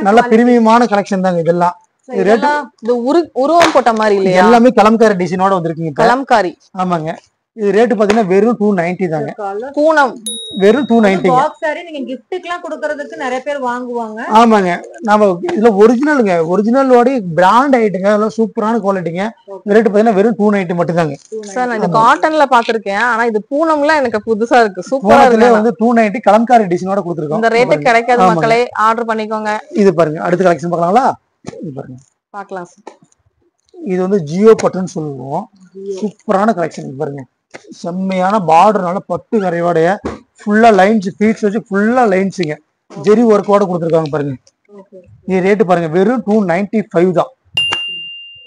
நல்ல பிரீமியமான கலெக்ஷன் தாங்க இதெல்லாம். உருவம் போட்ட மாதிரி இல்லையா? எல்லாமே கலம்காரி டிசைனோட வந்திருக்கீங்க. கலம்காரி. ஆமாங்க. இது ரேட் பாத்தீங்கன்னா வெறும் 290 தாங்க. பூனம் வெறும் 290. நீங்க கிஃப்ட்க்குலாம் கொடுக்கிறதுக்கு நிறைய பேர் வாங்குவாங்க. ஆமாங்க. நாம இதுல ஒரிஜினலுங்க. ஒரிஜினலோட பிராண்ட் ஐட்டங்க. அதெல்லாம் சூப்பரான குவாலிட்டிங்க. ரேட் பாத்தீங்கன்னா வெறும் 290 மட்டும் தாங்க. சார் நான் இது காட்டன்ல பாத்திருக்கேன். ஆனா இது பூனம்ல எனக்கு புதுசா இருக்கு. சூப்பரா இருக்கு. வந்து 290 கலம்காரி டிசைனோட கொடுத்திருக்கோம். இந்த ரேட்டுக்கு கிடைக்காத மக்களே ஆர்டர் பண்ணிக்கோங்க. இது பாருங்க. அடுத்த கலெக்ஷன் பார்க்கலாங்களா? இது பாருங்க. பார்க்கலாம் சார். இது வந்து ஜியோ பட்டுன்னு சொல்லுவோம். சூப்பரான கலெக்ஷன் பாருங்க. செம்மையான பார்டர்னால பட்டு கரையோடைய ஃபுல்லா லைன்ஸ் பீட்ஸ் வச்சு ஃபுல்லா லைன்ஸுங்க. ஜெரி ஒர்க்கோட கொடுத்துருக்காங்க பாருங்க. இது ரேட்டு பாருங்க வெறும் 295 தான்.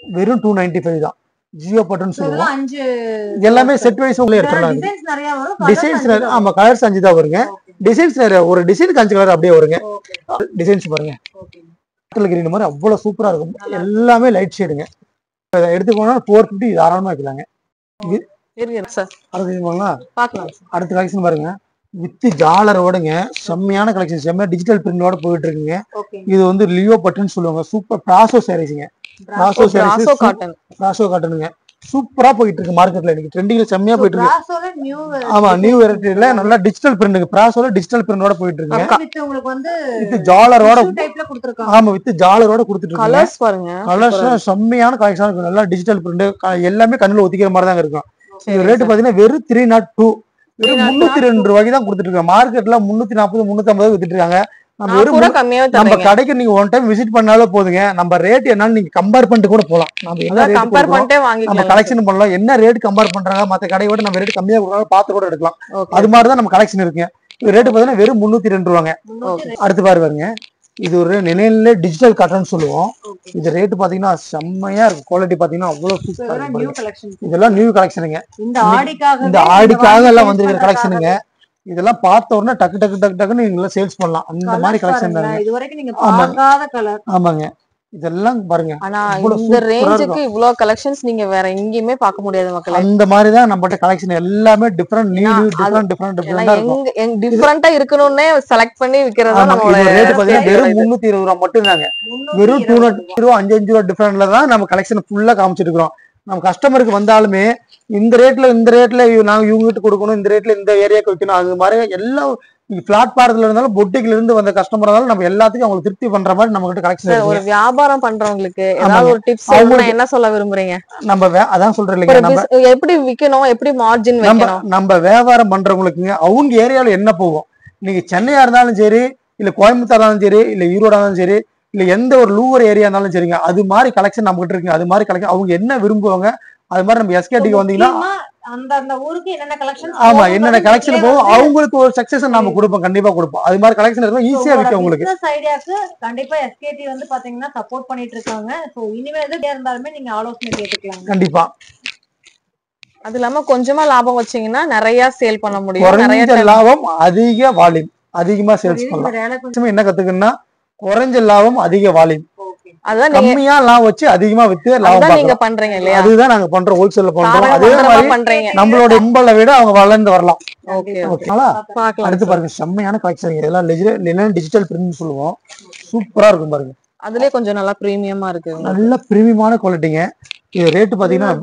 வெறும் 295 தான். ஜியோ பட்டுன்னு சொல்லுவோம். எல்லாமே செட் வைஸ் உங்களே எடுத்துடலாம். டிசைன்ஸ் ஆமா கலர்ஸ் 5 தான் வருங்க. டிசைன்ஸ் ஒரு டிசைனுக்கு 5 கலர் அப்படியே வருங்க. டிசைன்ஸ் பாருங்க. கிரீன் மாதிரி அவ்வளவு சூப்பரா இருக்கும். எல்லாமே லைட் ஷேடுங்க. எடுத்து போனா 450 தாராளமா வைக்கலாங்க. இருக்கு சார். பார்க்கலாம். அடுத்த கலெக்ஷன் பாருங்க, வித் ஜாலரோடுங்க, செம்மையான கலெக்ஷன், செம்மையா டிஜிட்டல் பிரிண்டோட போயிட்டு இருக்குங்க. இது வந்து லியோ பட்டுன்னு சொல்லுவாங்க. சூப்பர் பிராசோ சாரீஸ்ங்க. பிராசோ காட்டன், பிராசோ காட்டனுங்க. சூப்பரா போயிட்டு இருக்கு மார்க்கெட்ல. இன்னைக்கு ட்ரெண்டிங்ல செம்மையா போயிட்டு இருக்கு. ஆமா, நியூ வெரைட்டில நல்லா டிஜிட்டல் பிரிண்ட், பிராசோல டிஜிட்டல் பிரிண்டோட போயிட்டு இருக்கு. உங்களுக்கு வந்து வித் ஜாலரோட டைப்ல கொடுத்திருக்காங்க. ஆமா, வித் ஜாலரோட கொடுத்துட்டு இருக்காங்க. கலர்ஸ் பாருங்க, கலர்ஸ் செம்மையான கலெக்ஷன் இருக்கு. நல்லா டிஜிட்டல் பிரிண்ட், எல்லாமே கண்ணுல ஒத்திக்கிற மாதிரி தான் இருக்கும். இது ரேட் பாத்தீங்கன்னா வெறும் 302, வெறும் 302 ரூபாய்க்கு தான் கொடுத்துட்டு இருக்காங்க. மார்க்கெட்ல 340 350 வித்துட்டு இருக்காங்க. நம்ம நம்ம கடைக்கு நீங்க ஒன் டைம் விசிட் பண்ணாலே போதுங்க. நம்ம ரேட் என்னன்னு நீங்க கம்பேர் பண்ணிட்டு கூட போலாம். நம்ம என்ன ரேட் கம்பேர் பண்ணிட்டே வாங்கிக்கலாம், நம்ம கலெக்ஷன் பண்ணலாம். என்ன ரேட் கம்பேர் பண்றாங்க, மத்த கடையை விட நம்ம ரேட் கம்மியா கொடுக்கறாங்க, பார்த்து கூட எடுக்கலாம். அது மாதிரி தான் நம்ம கலெக்ஷன் இருக்குங்க. இது ரேட் பாத்தீங்கன்னா வெறும் 302 ரூபாங்க. அடுத்து பாருங்க, இது ஒரு நினைல டிஜிட்டல் காட்டன் சொல்லுவோம். இது ரேட் பாத்தீங்கன்னா செம்மையா இருக்கு. குவாலிட்டி பாத்தீங்கன்னா அவ்வளவு சூப்பரா இருக்கு. இதெல்லாம் நியூ கலெக்ஷனுங்க. இந்த ஆடிக்காக எல்லாம் வந்திருக்கிற கலெக்ஷனுங்க. இதெல்லாம் பார்த்த உடனே டக்கு டக்கு டக்கு டக்குன்னு நீங்க சேல்ஸ் பண்ணலாம். அந்த மாதிரி கலெக்ஷன் தாங்க. இதுவரைக்கும் நீங்க பார்க்காத கலர். ஆமாங்க, இதெல்லாம் பாருங்க. ஆனா இந்த ரேஞ்சுக்கு இவ்ளோ கலெக்ஷன்ஸ் நீங்க வேற எங்கேயுமே பார்க்க முடியாது மக்களே. அந்த மாதிரி தான் நம்மட்ட கலெக்ஷன் எல்லாமே டிஃபரண்ட், நியூ டிஃபரண்டா இருக்கும். டிஃபரண்டா இருக்கணும்னே செலக்ட் பண்ணி விக்கிறதா நம்மளோட ரேட் பாத்தீங்கன்னா வெறும் 320 ரூபாய் மட்டும் தாங்க. வெறும் 200 ரூபாய் 5 ரூபாய் டிஃபரண்ட்ல தான் நம்ம கலெக்ஷன் ஃபுல்லா காமிச்சிட்டு இருக்கோம். நம்ம கஸ்டமருக்கு வந்தாலுமே இந்த ரேட்ல நாங்க இவங்க கிட்ட கொடுக்கணும், இந்த ரேட்ல இந்த ஏரியாக்கு வைக்கணும், அது மாதிரி எல்லாம் பிளாட்பாரத்துல இருந்தாலும் பொட்டிக்ல இருந்து வந்த கஸ்டமர் இருந்தாலும் நம்ம எல்லாத்துக்கும் அவங்களுக்கு திருப்தி பண்ற மாதிரி நம்ம கிட்ட கலெக்ஷன். ஒரு வியாபாரம் பண்றவங்களுக்கு ஏதாவது ஒரு டிப்ஸ் என்ன சொல்ல விரும்புறீங்க? நம்ம அதான் சொல்றேன் இல்லைங்க, நம்ம எப்படி விக்கணும், எப்படி மார்ஜின் வைக்கணும். நம்ம வியாபாரம் பண்றவங்களுக்குங்க அவங்க ஏரியால என்ன போகும். நீங்க சென்னையா இருந்தாலும் சரி, இல்ல கோயம்புத்தூர் இருந்தாலும் சரி, இல்ல ஈரோடா இருந்தாலும் சரி, இல்ல எந்த ஒரு லூவர் ஏரியா இருந்தாலும் சரிங்க, அது மாதிரி கலெக்ஷன் நம்ம கிட்ட இருக்குங்க. அது மாதிரி கலெக்ஷன் அவங்க என்ன விரும்புவாங்க, அது மாதிரி நம்ம எஸ்கேடிக்கு வந்தீங்கன்னா அந்த ஊருக்கு என்னென்ன கலெக்ஷன், ஆமா என்னென்ன கலெக்ஷன் போகும், அவங்களுக்கு ஒரு சக்சஸ் நாம கொடுப்போம், கண்டிப்பா கொடுப்போம். அது மாதிரி கலெக்ஷன் இருக்கும், ஈஸியா விற்கும் உங்களுக்கு. ஐடியாக்கு கண்டிப்பா எஸ்கேடி வந்து பாத்தீங்கன்னா சப்போர்ட் பண்ணிட்டு இருக்காங்க. சோ இனிமேல் எது இருந்தாலுமே நீங்க ஆலோசனை கேட்டுக்கலாம் கண்டிப்பா. அது இல்லாம கொஞ்சமா லாபம் வச்சீங்கன்னா நிறைய சேல் பண்ண முடியும். குறைஞ்ச லாபம் அதிக வால்யூம், அதிகமா சேல்ஸ் பண்ணலாம். என்ன கத்துக்கணும்னா குறைஞ்ச லாபம் அதிக வால்யூம், கம்மியா லாபம் வச்சு அதிகமா வித்து லாபம் நீங்க பண்றீங்க இல்லையா? அதுதான் நாங்க பண்றோம், ஹோல்சேல்ல பண்றோம். அதே மாதிரி நம்மளோட எம்பளை விட அவங்க வளர்ந்து வரலாம். ஓகேங்களா? அடுத்து பாருங்க, செம்மையான கலெக்ஷன். இதெல்லாம் லினன் டிஜிட்டல் பிரிண்ட் சொல்லுவோம். சூப்பரா இருக்கும் பாருங்க. அதுலயே கொஞ்சம் நல்லா பிரீமியமா இருக்கு, நல்ல பிரீமியமான குவாலிட்டிங்க. இது ரேட் பாத்தீங்கன்னா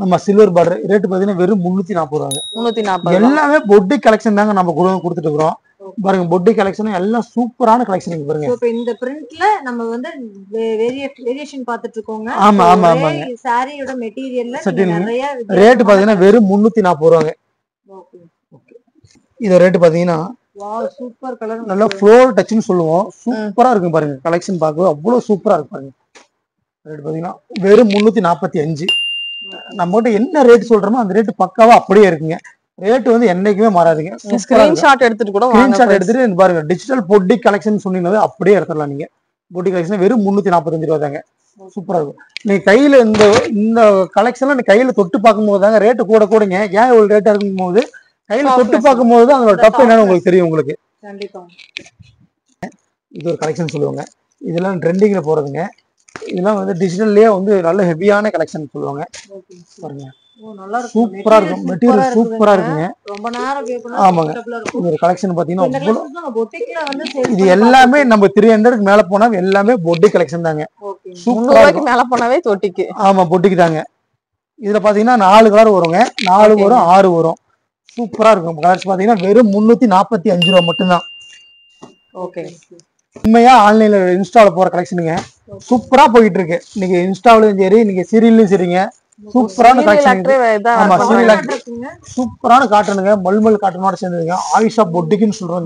நம்ம சில்வர் பார்டர் ரேட் பாத்தீங்கன்னா வெறும் 340 ரூபாங்க. 340 எல்லாமே பொட்டி கலெக்ஷன் தாங்க நம்ம கொடுத்துட்டு இருக்கிறோம். பாருங்க, பொட்டி கலெக்ஷன் எல்லாம் சூப்பரான கலெக்ஷன் பாருங்க. இப்போ இந்த பிரிண்ட்ல நம்ம வந்து வேரியேஷன் பார்த்துட்டு இருக்கோங்க. ஆமா ஆமா ஆமாங்க. சாரியோட மெட்டீரியல்ல நிறைய ரேட் பாத்தீங்கன்னா வெறும் 340 ரூபாங்க. இது ரேட் பாத்தீங்கன்னா வாவ் சூப்பர் கலர், நல்ல ஃப்ளோர் டச்னு சொல்லுவோம். சூப்பரா இருக்கும் பாருங்க, கலெக்ஷன் பார்க்கவே அவ்வளவு சூப்பரா இருக்கு பாருங்க. ரேட் பாத்தீங்கன்னா வெறும் 345. நம்ம கிட்ட என்ன ரேட் சொல்றோமோ அந்த ரேட் பக்காவா அப்படியே இருக்குங்க. ரேட் வந்து என்னைக்குமே மாறாதுங்க. ஸ்கிரீன்ஷாட் எடுத்துட்டு கூட ஸ்கிரீன்ஷாட் எடுத்துட்டு இந்த பாருங்க, டிஜிட்டல் பொட்டி கலெக்ஷன் சொன்னீங்கன்னா அப்படியே எடுத்துடலாம். நீங்க பொட்டி கலெக்ஷன் வெறும் 345 ரூபா தாங்க. சூப்பரா இருக்கும். நீங்க கையில இந்த கலெக்ஷன்ல நீ கையில தொட்டு பார்க்கும்போது தாங்க ரேட்டு கூடங்க. ஏன் இவ்வளவு ரேட்டா இருக்கும் போது கையில தொட்டு பார்க்கும்போது தான் அதோட டப்பு என்னன்னு உங்களுக்கு தெரியும். உங்களுக்கு கண்டிப்பா இது ஒரு கலெக்ஷன் சொல்லுவாங்க. இதெல்லாம் ட்ரெண்டிங்ல போறதுங்க. இதெல்லாம் வந்து டிஜிட்டல்லயே வந்து நல்ல ஹெவியான கலெக்ஷன் சொல்லுவாங்க. பாருங்க, சூப்பரா இருக்கும், மெட்டீரியல் சூப்பரா இருக்குங்க. ரொம்ப நேரம் கேட்கணும். ஆமாங்க, இந்த ஒரு கலெக்ஷன் பாத்தீங்கன்னா இது எல்லாமே நம்ம 300 மேல போனா எல்லாமே பொட்டி கலெக்ஷன் தாங்க. சூப்பரா இருக்கு. மேல போனாவே தொட்டிக்கு. ஆமா, பொட்டிக்கு தாங்க. இதுல பாத்தீங்கன்னா 4 கலர் வருங்க, 4 வரும் 6 வரும். சூப்பரா இருக்கும். கலர்ஸ் பாத்தீங்கன்னா வெறும் 345 ரூபா மட்டும்தான். ஓகே, உண்மையா ஆன்லைன்ல இன்ஸ்டால போற கலெக்ஷனுங்க. சூப்பரா போயிட்டு இருக்கு. நீங்க இன்ஸ்டாவிலும் சரி, நீங்க சீரியல்லயும் சரிங்க. சூப்பரான கலெக்ஷன். ஆமா, சூப்பரான காட்டனுங்க. மல்மல் காட்டனோட சேர்ந்துங்க. ஆயிஷா பொட்டிக்குன்னு சொல்றோம்.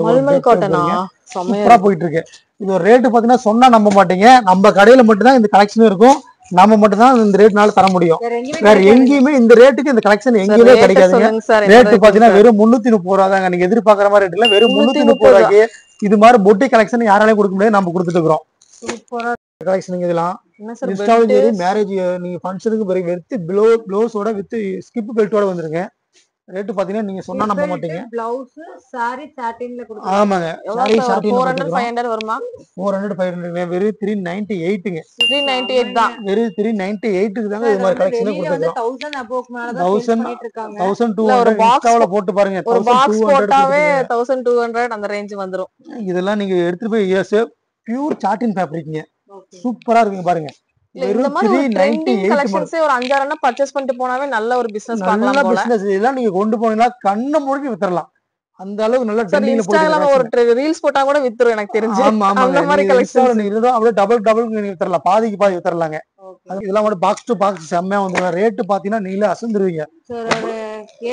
சூப்பரா போயிட்டு இருக்கு. இது ஒரு ரேட்டு பாத்தீங்கன்னா சொன்னா நம்ப மாட்டீங்க. நம்ம கடையில மட்டும் தான் இந்த கலெக்ஷன் இருக்கும். நம்ம மட்டும் தான் இந்த ரேட்னால தர முடியும். வேற எங்கேயுமே இந்த ரேட்டுக்கு இந்த கலெக்ஷன் எங்கேயுமே கிடைக்காதுங்க. ரேட்டு பாத்தீங்கன்னா வெறும் 330 ரூபா தாங்க. நீங்க எதிர்பார்க்கற மாதிரி ரேட் இல்ல, வெறும் 330 ரூபாய்க்கு இது மாதிரி பொட்டி கலெக்ஷன் யாராலையும் கொடுக்க முடியாது, நம்ம கொடுத்துட்டு இருக்கிறோம். சூப்பரா கலெக்ஷன். இதெல்லாம் இன்ஸ்டாலும் சரி, மேரேஜ் நீங்க ஃபங்க்ஷனுக்கு பிறகு வெறுத்து ப்ளவுஸோட வித் ஸ்கிப் பெல்ட்டோட வந்துருங்க. ரேட் பாத்தீங்கன்னா நீங்க சொன்னா நம்ப மாட்டீங்க. பிளவுஸ் சாரி சாட்டின்ல கொடுத்துருக்காங்க. ஆமாங்க. சாரி சாட்டின் 400 500 வருமா? 400 500 வெறும் 398ங்க. 398 தான். வெறும் 398க்கு தாங்க இது மாதிரி கலெக்ஷன் கொடுத்துருக்கோம். 1000 above மேல தான் சேல் பண்ணிட்டு இருக்காங்க. 1200 இன்ஸ்டால போட்டு பாருங்க. ஒரு பாக்ஸ் போட்டாவே 1200 அந்த ரேஞ்ச் வந்துரும். இதெல்லாம் நீங்க எடுத்துட்டு போய் பியூர் சாட்டின் ஃபேப்ரிக்ங்க. சூப்பரா இருக்குங்க பாருங்க. இந்த மாதிரி ஒரு ட்ரெண்டிங் கலெக்ஷன்ஸ் ஒரு 5-6 பர்ச்சேஸ் பண்ணிட்டு போனாவே நல்ல ஒரு பிசினஸ் பார்க்கலாம் போல. நல்ல பிசினஸ். இதெல்லாம் நீங்க கொண்டு போனீங்கன்னா கண்ணை மூடி வித்தறலாம். அந்த அளவுக்கு நல்ல ட்ரெண்டிங்ல போட்டு இன்ஸ்டாகிராம்ல ஒரு ரீல்ஸ் போட்டா கூட வித்துரும் எனக்கு தெரிஞ்சு. அந்த மாதிரி கலெக்ஷன்ஸ் நீங்க இதோ அப்படியே டபுள் நீங்க வித்தறலாம். பாதிக்கு பாதி வித்தறலாங்க. இதெல்லாம் வந்து பாக்ஸ் டு பாக்ஸ் செம்மையா வந்துரும். ரேட் பாத்தீங்கன்னா நீங்களே அசந்துருவீங்க. சார் ஒரு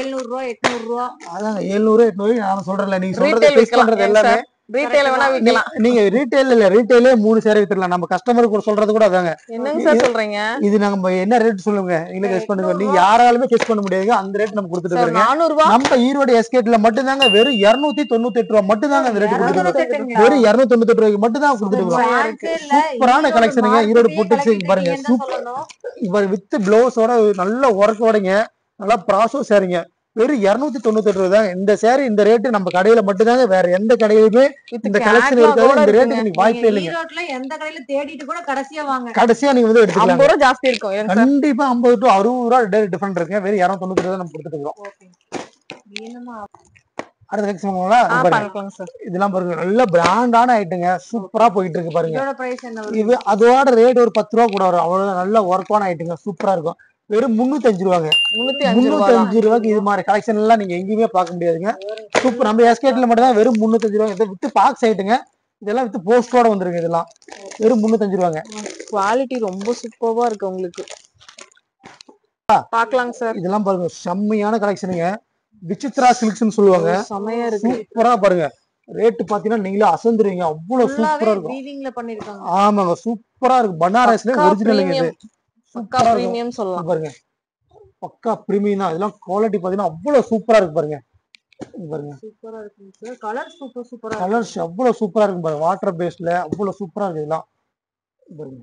700 ரூபாய் 800 ரூபாய். அதாங்க 700 800 நான் சொல்றேன்ல. நீங்க சொல்றது டெஸ்ட் பண்றது எல்லாமே ரீட்டைல வேணா விக்கலாம். நீங்க ரீட்டைல் இல்ல ரீட்டைலே 3 சேரி வித்துறலாம். நம்ம கஸ்டமருக்கு சொல்றது கூட அதாங்க. என்னங்க சார் சொல்றீங்க? இது நம்ம என்ன ரேட் சொல்லுங்க. நீங்க கெஸ் பண்ணுங்க. நீங்க யாராலுமே கெஸ் பண்ண முடியாதுங்க. அந்த ரேட் நம்ம கொடுத்துட்டு இருக்கோம். 400 ரூபாய். நம்ம ஈரோடு எஸ்கேட்ல மட்டும் தாங்க வெறும் 298 ரூபாய் மட்டும் தாங்க அந்த ரேட் கொடுத்துருக்கோம். வெறும் 298 ரூபாய்க்கு மட்டும் தான் கொடுத்துட்டு இருக்கோம். சூப்பரான கலெக்ஷனுங்க. ஈரோடு பொட்டிக்ஸ் பாருங்க. சூப்பர் வித் பிளவுஸோட நல்ல ஒர்க்கோடங்க. நல்லா ப்ராசோ சாரிங்க. வெறும் 298 ரூபாய் தான் இந்த சேரி. இந்த ரேட்டு நம்ம கடையில மட்டும் தாங்க. வேற எந்த கடையிலுமே இந்த கலெக்ஷன் இருக்காது. இந்த ரேட்டுக்கு நீங்க வாய்ப்பே இல்லைங்க. ஈரோட்ல எந்த கடையில தேடிட்டு கூட கடைசியா வாங்க. கடைசியா நீங்க வந்து எடுத்துக்கலாம். 50 ரூபாய் ஜாஸ்தி இருக்கும். கண்டிப்பா 50 to 60 ரூபாய் டிஃபரெண்ட் இருக்குங்க. வெறும் 298 ரூபாய் நம்ம கொடுத்துட்டு இருக்கோம். அடுத்த கலெக்ஷன் இதெல்லாம் பாருங்க. நல்ல பிராண்டான ஐட்டங்க. சூப்பரா போயிட்டு இருக்கு பாருங்க. இது அதோட ரேட் ஒரு 10 ரூபாய் கூட வரும். அவ்வளவு நல்ல ஒர்க்கான ஐட்டங்க. சூப்பரா இருக்கும். வெறும் 305 ரூபாங்க. 305 ரூபாய்க்கு இது மாதிரி கலெக்ஷன் எல்லாம் நீங்க எங்கேயுமே பார்க்க முடியாதுங்க. சூப்பர். நம்ம எஸ்கேட்ல மட்டும் தான் வெறும் 305 ரூபாய். வித் பாக்ஸ் ஆயிட்டுங்க. இதெல்லாம் வித் போஸ்டோட வந்துருங்க. இதெல்லாம் வெறும் 305 ரூபாங்க. குவாலிட்டி ரொம்ப சூப்பரா இருக்கு உங்களுக்கு. பார்க்கலாங்க சார். இதெல்லாம் பாருங்க செம்மையான கலெக்ஷனுங்க. விசித்ரா சில்க்ஸ்னு சொல்லுவாங்க. செம்மையா இருக்கு. சூப்பரா பாருங்க. ரேட் பாத்தீங்கன்னா நீங்களே அசந்துருவீங்க. அவ்வளவு சூப்பரா இருக்கும். வீவிங்ல பண்ணிருக்காங்க. ஆமாங்க. சூப்பரா இருக்கு. பனாரஸ்ல ஒரிஜினலுங்க இது. பக்கா பிரீமியம் சொல்லலாம் பாருங்க. பக்கா பிரீமியம் தான். இதெல்லாம் குவாலிட்டி பாத்தீங்கன்னா அவ்வளவு சூப்பரா இருக்கு பாருங்க. பாருங்க சூப்பரா இருக்கு சார். கலர் சூப்பரா கலர்ஸ் அவ்வளவு சூப்பரா இருக்கு பாருங்க. வாட்டர் பேஸ்ல அவ்வளவு சூப்பரா இருக்கு இதெல்லாம். பாருங்க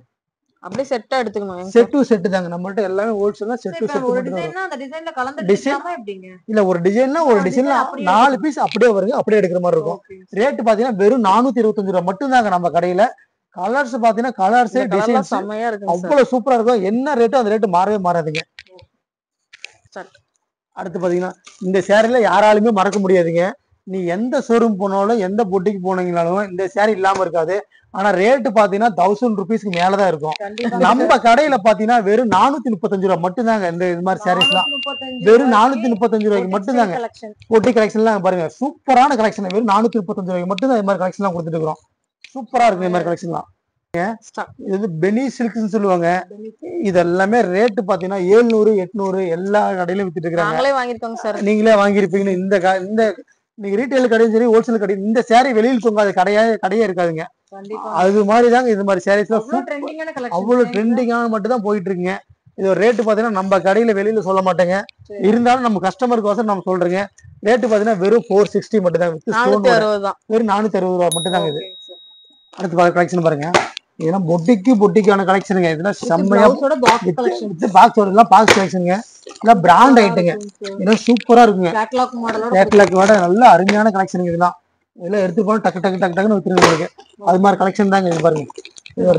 அப்படியே செட்டா எடுத்துக்கணும். செட் டு செட் தாங்க. நம்மள்ட்ட எல்லாமே ஹோல்சேல்ல செட் டு செட் ஒரு டிசைன்னா அந்த டிசைன்ல கலந்து எடுக்கலாமா எப்படிங்க? இல்ல ஒரு டிசைன்னா ஒரு டிசைன்ல 4 பீஸ் அப்படியே வருங்க. அப்படியே எடுக்கிற மாதிரி இருக்கும். ரேட் பாத்தீங்கன்னா வெறும் 425 ரூபாய் மட்டும் தாங்க நம்ம கடையில. கலர்ஸ் பாத்தீங்கன்னா கலர்ஸ் டிசைன்ஸ் செம்மையா இருக்கு. அவ்வளவு சூப்பரா இருக்கும். என்ன ரேட்டோ அந்த ரேட் மாறவே மாறாதுங்க. அடுத்து பாத்தீங்கன்னா இந்த சேரீல யாராலுமே மறக்க முடியாதுங்க. நீ எந்த ஷோரூம் போனாலும் எந்த பொட்டிக்கு போனீங்கனாலும் இந்த சேரீ இல்லாம இருக்காது. ஆனா ரேட்டு பாத்தீங்கன்னா 1000 ரூபீஸ்க்கு மேலதான் இருக்கும். நம்ம கடையில பாத்தீங்கன்னா வெறும் 435 ரூபாய் மட்டும் தாங்க. இந்த இது மாதிரி சாரீஸ் எல்லாம் வெறும் 435 ரூபாய்க்கு மட்டும் தாங்க. பொட்டி கலெக்ஷன் எல்லாம் பாருங்க. சூப்பரான கலெக்ஷன். வெறும் 435 ரூபாய்க்கு மட்டும் தான் இது மாதிரி கலெக்ஷன் எல்லாம் கொடுத்துட்டு இருக்கோம். சூப்பரா இருக்கு இந்த மாதிரி கலெக்ஷன் எல்லாம். இது வந்து பெனி சில்க்ஸ்னு சொல்லுவாங்க. இது எல்லாமே ரேட் பாத்தீங்கன்னா 700 800 எல்லா கடையிலும் வித்துட்டு இருக்காங்க. நாங்களே வாங்கிருக்கோம் சார். நீங்களே வாங்கிருப்பீங்க. இந்த நீங்க ரீட்டைல் கடையும் சரி ஹோல்சேல் கடையும் இந்த சேரீ வெளியில் தொங்காத கடையே இருக்காதுங்க. அது மாதிரி தாங்க இது மாதிரி சாரீஸ் அவ்வளவு ட்ரெண்டிங்கான மட்டும் தான் போயிட்டு இருக்குங்க. இது ஒரு ரேட்டு பாத்தீங்கன்னா நம்ம கடையில வெளியில சொல்ல மாட்டேங்க. இருந்தாலும் நம்ம கஸ்டமருக்கு நம்ம சொல்றேங்க. ரேட்டு பாத்தீங்கன்னா வெறும் 460 மட்டும் தான். வெறும் 460 ரூபாய் மட்டும் தாங்க. இது அடுத்து கலெக்ஷன் பாருங்க. இதெல்லாம் பொட்டிக்கான கலெக்ஷனுங்க. இதெல்லாம் செம்மையா பாக்ஸோட எல்லாம் பாக்ஸ் கலெக்ஷனுங்க. இதெல்லாம் பிராண்ட் ஐட்டங்க. இதெல்லாம் சூப்பரா இருக்குங்க. கேட்லாக் நல்ல அருமையான கலெக்ஷனுங்க. இதெல்லாம் எடுத்து போனா டக்கு டக்குன்னு வித்துருங்க. அது மாதிரி கலெக்ஷன் தாங்க. இது பாருங்க.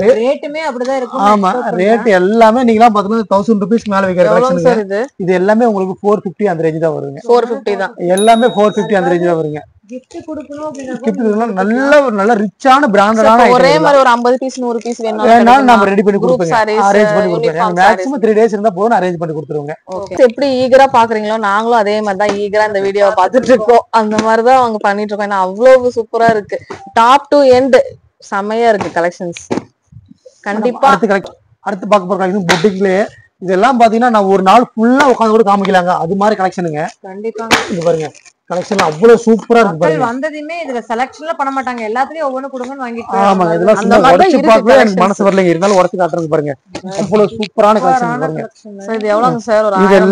ரேட்டுமே அப்படிதான் இருக்கும். ஆமா ரேட் எல்லாமே நீங்க பாத்தீங்கன்னா 1000 ரூபீஸ் மேல விக்கிற கலெக்ஷன். இது எல்லாமே உங்களுக்கு 450 அந்த ரேஞ்ச் தான் வருங்க. 450 தான். எல்லாமே 450 அந்த ரேஞ்ச் தான் வருங்க. gift கொடுக்கணும் அப்படினா நல்ல ரிச்சான பிராண்டடான ஒரே மாதிரி ஒரு 50 பீஸ் 100 பீஸ் வேணாலும் நாம ரெடி பண்ணி கொடுப்போம். அரேஞ்ச் பண்ணி கொடுப்போம். மேக்ஸिमम 3 டேஸ் இருந்தா போதும் அரேஞ்ச் பண்ணி கொடுத்துருவாங்க. ஓகே. எப்படி ஈகரா பாக்குறீங்களோ நாங்களும் அதே மாதிரி தான் ஈகரா இந்த வீடியோவை பார்த்துட்டு இருக்கோம். அந்த மாதிரி தான் அவங்க பண்ணிட்டு இருக்கோம். ஏன்னா அவ்வளவு சூப்பரா இருக்கு. டாப் டு எண்ட் செமையா இருக்கு கலெக்ஷன்ஸ். கண்டிப்பா அடுத்து பார்க்க போற கலெக்ஷன் பொட்டிக்லயே இதெல்லாம் பாத்தீங்கன்னா நான் ஒரு நாள் ஃபுல்லா உட்கார்ந்து கூட காமிக்கலாங்க. அது மாதிரி கலெக்ஷனுங்க. கண்டிப்பா இது பாருங்க. கலெக்ஷன் அவ்வளவு சூப்பரா இருக்கு பாருங்க. வந்ததுமே இதுல செலக்ஷன்ல பண்ண மாட்டாங்க. எல்லாத்துலயும் ஒவ்வொரு குடுங்கன்னு வாங்கிட்டு ஆமா இதெல்லாம் சும்மா உடைச்சு பார்க்கவே எனக்கு மனசு வரலங்க. இருந்தாலும் உடைச்சு காட்டுறது பாருங்க. அவ்வளவு சூப்பரான கலெக்ஷன் பாருங்க. சார் இது எவ்வளவுங்க சார்? ஒரு 1000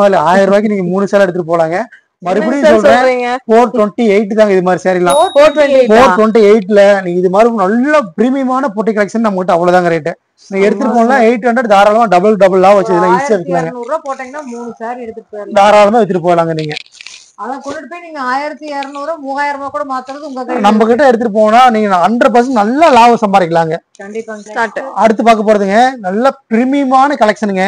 இல்ல 1000 ரூபாய்க்கு நீங்க 3 சேலை எடுத்துட்டு போலாங்க. மறுபடியும் சொல்றேன் 428 தாங்க இது மாதிரி சேரீலாம் 428ல நீங்க இது மாதிரி நல்ல பிரீமியமான பொட்டி கலெக்ஷன் நம்ம கிட்ட அவ்வளவுதாங்க ரேட்டு. நீங்க எடுத்துட்டு போனா 800 தாராளமா டபுள் வச்சு இதெல்லாம் ஈஸியா எடுத்துக்கலாம். 1200 போட்டீங்கன்னா 3 சாரி எடுத்துட்டு போயிடலாம். தாராளமா எடுத்துட்டு போலாங்க நீங்க. அத கொண்டுட்டு போய் நீங்க 1200 3000 கூட மாத்துறது உங்க கையில. நம்ம கிட்ட எடுத்துட்டு போனா நீங்க 100% நல்ல லாபம் சம்பாதிக்கலாங்க. கண்டிப்பா. அடுத்து பார்க்க போறதுங்க நல்ல பிரீமியமான கலெக்ஷனுங்க.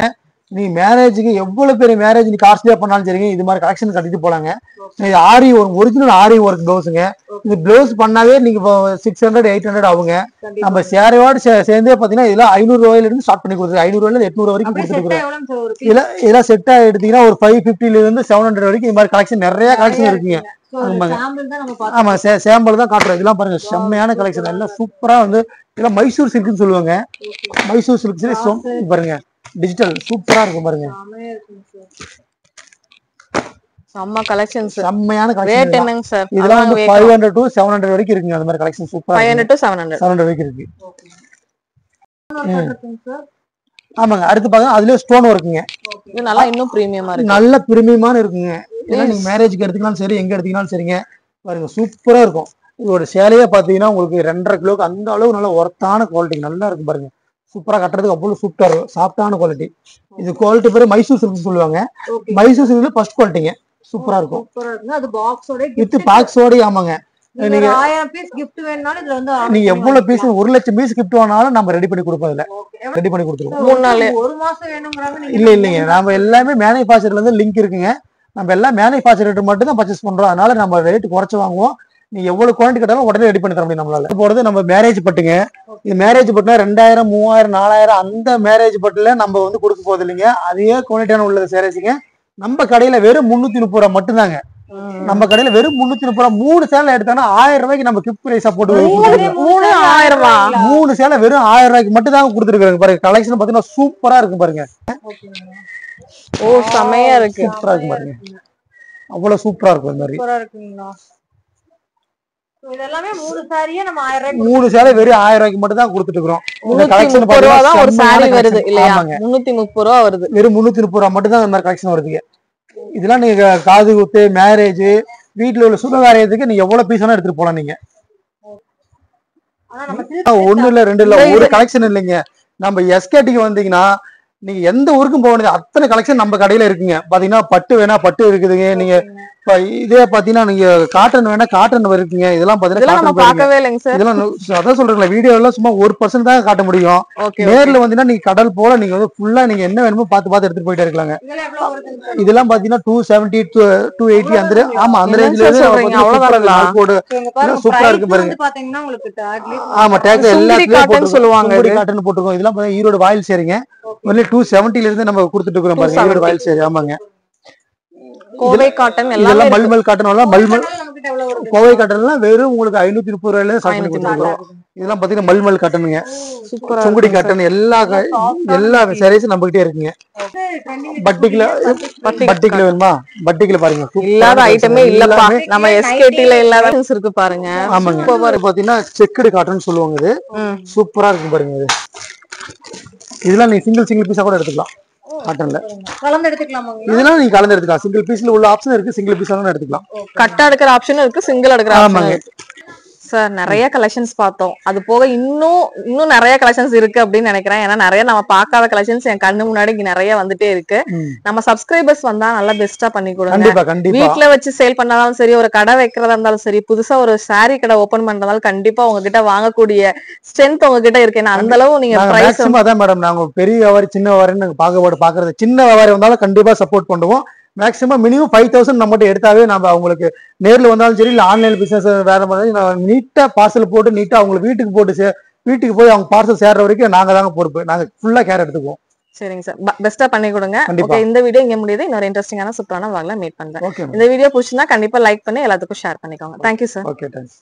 நீ மேரேஜுக்கு எவ்வளவு பெரிய மேரேஜ் நீ காஸ்ட்லியா பண்ணாலும் சரிங்க இது மாதிரி கலெக்ஷன் கட்டிட்டு போலாங்க. ஆரி ஒரிஜினல் ஆரி ஒர்க் பிளவுஸுங்க. இந்த பிளவுஸ் பண்ணாவே நீங்க 600 800 ஆகுங்க. நம்ம சேரையோடு சேர்ந்தே பாத்தீங்கன்னா இதெல்லாம் 500 ரூபாயில இருந்து ஸ்டார்ட் பண்ணி கொடுத்துருக்கு. 500 ரூபாயில 800 வரைக்கும் கொடுத்துருக்கோம். இதெல்லாம் செட்டா எடுத்தீங்கன்னா ஒரு 550ல இருந்து 700 வரைக்கும் இது மாதிரி கலெக்ஷன் நிறைய கலெக்ஷன் இருக்குங்க. ஆமா சாம்பிள் தான் காட்டுறோம். இதெல்லாம் பாருங்க செம்மையான கலெக்ஷன் எல்லாம் சூப்பரா வந்து இதெல்லாம் மைசூர் சில்க்னு சொல்லுவாங்க. மைசூர் சில்க் பாருங்க டிஜிட்டல் சூப்பரா இருக்கும் பாருங்க. செம்ம கலெக்ஷன்ஸ் செம்மையான ரேட் கலெக்ஷன். என்னங்க சார்? இதெல்லாம் வந்து 500 to 700 வரைக்கும் இருக்குங்க. அந்த மாதிரி கலெக்ஷன் சூப்பரா 500 to 700 வரைக்கும் இருக்கு. ஆமாங்க. அடுத்து பாருங்க அதுலயே ஸ்டோன் ஒர்க்குங்க. இது நல்லா இன்னும் பிரீமியமா இருக்கு. நல்ல பிரீமியமான இருக்குங்க. ஏன்னா நீங்க மேரேஜ்க்கு எடுத்துக்கலாம் சரி எங்க எடுத்துக்கலாம் சரிங்க. பாருங்க சூப்பரா இருக்கும். இதோட சேலையே பாத்தீங்கன்னா உங்களுக்கு 2.5 கிலோக்கு அந்த அளவு நல்ல ஒர்த்தான குவாலிட்டி நல்லா இருக்கும் பாருங்க. சூப்பரா கட்டுறதுக்கு அவ்வளவு சூப்பரா இருக்கும். சாஃப்டான குவாலிட்டி. இது குவாலிட்டி பேரு மைசூர் சில்க் சொல்லுவாங்க. மைசூர் சில்க்ல ஃபர்ஸ்ட் குவாலிட்டிங்க. சூப்பரா இருக்கும். அது பாக்ஸோட வித் பாக்ஸோட. ஆமாங்க. நீங்க 1000 பீஸ் gift வேணும்னாலும் இதுல வந்து நீங்க எவ்வளவு பீஸ் 1 லட்சம் பீஸ் gift வேணாலும் நம்ம ரெடி பண்ணி கொடுப்போம். இதுல ரெடி பண்ணி கொடுத்துருவோம். 3 நாள் ஒரு மாசம் வேணும்ங்கறாங்க. நீங்க இல்லைங்க நம்ம எல்லாமே மேனுஃபேக்சர்ல இருந்து லிங்க் இருக்குங்க. நம்ம எல்லாம் மேனுஃபேக்சரர் மட்டும் தான் பர்ச்சேஸ் பண்றோம். அதனால நம்ம ரேட் குறைச்சு வாங்குவோம். நீங்க எவ்வளவு குவான்டிட்டி கேட்டாலும் உடனே ரெடி பண்ணி தர முடியும் நம்மளால. போறது நம்ம மேரேஜ் பட்டுங்க. இது மேரேஜ் பட்டுனா 2000 3000 4000 அந்த மேரேஜ் பட்டுல நம்ம வந்து கொடுக்க போறது இல்லைங்க. அதே குவாலிட்டியான உள்ளது சேரீங்க. நம்ம கடையில வெறும் 330 ரூபாய் மட்டும்தாங்க. நம்ம கடையில வெறும் 330 ரூபாய் 3 சேலை எடுத்தாங்கன்னா 1000 ரூபாய்க்கு நம்ம கிஃப்ட் பிரைஸா போட்டு 3 சேலை வெறும் 1000 ரூபாய்க்கு மட்டும் தான் கொடுத்துருக்காங்க. பாருங்க கலெக்ஷன் பாத்தீங்கன்னா சூப்பரா இருக்கும் பாருங்க. ஓ செமையா இருக்கு. சூப்பரா இருக்கும் பாருங்க. அவ்வளவு சூப்பரா இருக்கும். இந்த மாதிரி சூப்பரா இருக்குங்களா? இதெல்லாமே 3 சாரியே நம்ம 1000 ரூபாய்க்கு 3 சேலை வெறும் 1000 ரூபாய்க்கு மட்டும் தான் கொடுத்துட்டு இருக்கோம். இந்த கலெக்ஷன் 330 ரூபாய் தான் ஒரு சாரி வருது இல்லையா? ஆமாங்க. 330 ரூபாய் வருது. வெறும் 330 ரூபாய் மட்டும் தான் இந்த மாதிரி கலெக்ஷன் வருதுங்க. இதெல்லாம் நீங்க காது குத்து மேரேஜ் வீட்டுல உள்ள சுபகாரியத்துக்கு நீங்க எவ்வளவு பீஸ் வேணா எடுத்துட்டு போலாம். நீங்க ஒண்ணு இல்ல 2 இல்ல ஒரு கலெக்ஷன் இல்லைங்க. நம்ம எஸ்கேடிக்கு வந்தீங்கன்னா நீங்க எந்த ஊருக்கும் போக வேண்டியது அத்தனை கலெக்ஷன் நம்ம கடையில இருக்குங்க. பாத்தீங்கன்னா பட்டு வேணா பட்டு இருக்குதுங்க. நீங்க இதே பாத்தீங்கன்னா நீங்க காட்டன் வேணா காட்டன் இருக்குங்க. இதெல்லாம் பாத்தீங்கன்னா இதெல்லாம் அதான் சொல்றேன் வீடியோ எல்லாம் சும்மா 1% தான் காட்ட முடியும். நேர்ல வந்தீங்கன்னா நீங்க கடல் போல நீங்க வந்து ஃபுல்லா நீங்க என்ன வேணுமோ பார்த்து எடுத்துட்டு போயிட்டே இருக்கலாங்க. இதெல்லாம் பாத்தீங்கன்னா 270 280 அந்த ஆமா அந்த ரேஞ்ச்ல சூப்பரா இருக்கு பாருங்க. ஆமா டேக் எல்லாத்துலயும் சொல்லுவாங்க காட்டன் போட்டுருக்கோம். இதெல்லாம் ஈரோடு வாயில் சேரிங்க. 270ல இருந்து நம்ம கொடுத்துட்டு இருக்கோம் பாருங்க. ஈரோடு வாயில் சேரி. ஆமாங்க. கோவை காட்டன் எல்லாம் மல்மல் காட்டன் எல்லாம் மல்மல் கோவை காட்டன் எல்லாம் வெறும் உங்களுக்கு 530 ரூபாயில இருந்து ஸ்டார்ட் பண்ணி கொடுத்துருக்கோம். இதெல்லாம் பாத்தீங்கன்னா மல்மல் காட்டனுங்க. சுங்குடி காட்டன் எல்லா சாரீஸும் நம்ம கிட்டே இருக்குங்க. பட்டிக்குல வேணுமா? பட்டிக்குல பாருங்க இல்லாத ஐட்டமே இல்லப்பா. நம்ம எஸ்கேடில இல்லாத இருக்கு பாருங்க. ஆமாங்க. பாத்தீங்கன்னா செக்குடு காட்டன் சொல்லுவாங்க. இது சூப்பரா இருக்கும் பாருங்க. இது இதெல்லாம் நீங்க சிங்கிள் பீஸா கூட எடுத்துக்கலாம். காட்டன்ல கலந்து எடுத்துக்கலாம். இதெல்லாம் நீங்க கலந்து எடுத்துக்கலாம். சிங்கிள் பீஸ்ல உள்ள ஆப்ஷன் இருக்கு. சிங்கிள் பீஸா எடுத்துக்கலாம். கட்டா எடுக்கிற ஆப்ஷன் இருக்கு. சிங்கிள் எடுக்கிற ஆப்ஷன் இருக்கு. சார் நிறைய கலெக்ஷன்ஸ் பார்த்தோம். அது போக இன்னும் நிறைய கலெக்ஷன்ஸ் இருக்கு அப்படின்னு நினைக்கிறேன். ஏன்னா நிறைய நம்ம பார்க்காத கலெக்ஷன்ஸ் என் கண்ணு முன்னாடி இங்க நிறைய வந்துட்டே இருக்கு. நம்ம சப்ஸ்கிரைபர்ஸ் வந்தா நல்லா பெஸ்டா பண்ணி கொடுங்க. வீட்டுல வச்சு சேல் பண்ணாலும் சரி, ஒரு கடை வைக்கிறதா இருந்தாலும் சரி, புதுசா ஒரு சாரி கடை ஓபன் பண்றதாலும் கண்டிப்பா உங்ககிட்ட வாங்கக்கூடிய ஸ்ட்ரென்த் உங்ககிட்ட இருக்கு. ஏன்னா அந்த அளவு நீங்க பிரைஸ் அதான் மேடம். நாங்க பெரிய வியாபாரி சின்ன வியாபாரின்னு பாக்குறது சின்ன வியாபாரி வந்தாலும் கண்டிப்பா சப்போர்ட் பண்ணுவோம். மேக்ஸிமம் மினிமம் 5000 நம்மகிட்ட எடுத்தாவே நம்ம அவங்களுக்கு நேர்ல வந்தாலும் சரி இல்ல ஆன்லைன் பிசினஸ் வேற மாதிரி நீட்டா பார்சல் போட்டு நீட்டா அவங்களுக்கு வீட்டுக்கு போய் அவங்க பார்சல் சேர்ற வரைக்கும் நாங்க தாங்க பொறுப்பு. நாங்க ஃபுல்லா கேர் எடுத்துக்குவோம். சரிங்க சார். பெஸ்டா பண்ணி கொடுங்க. ஓகே இந்த வீடியோ இங்க முடியுது. இன்னொரு இன்ட்ரெஸ்டிங்கான சூப்பரான வாங்கலாம் மீட் பண்றேன். இந்த வீடியோ பிடிச்சிருந்தா கண்டிப்பா லைக் பண்ணி எல்லாத்துக்கும் ஷேர் பண்ணிக்கோங்க. Thank you sir. Okay thanks.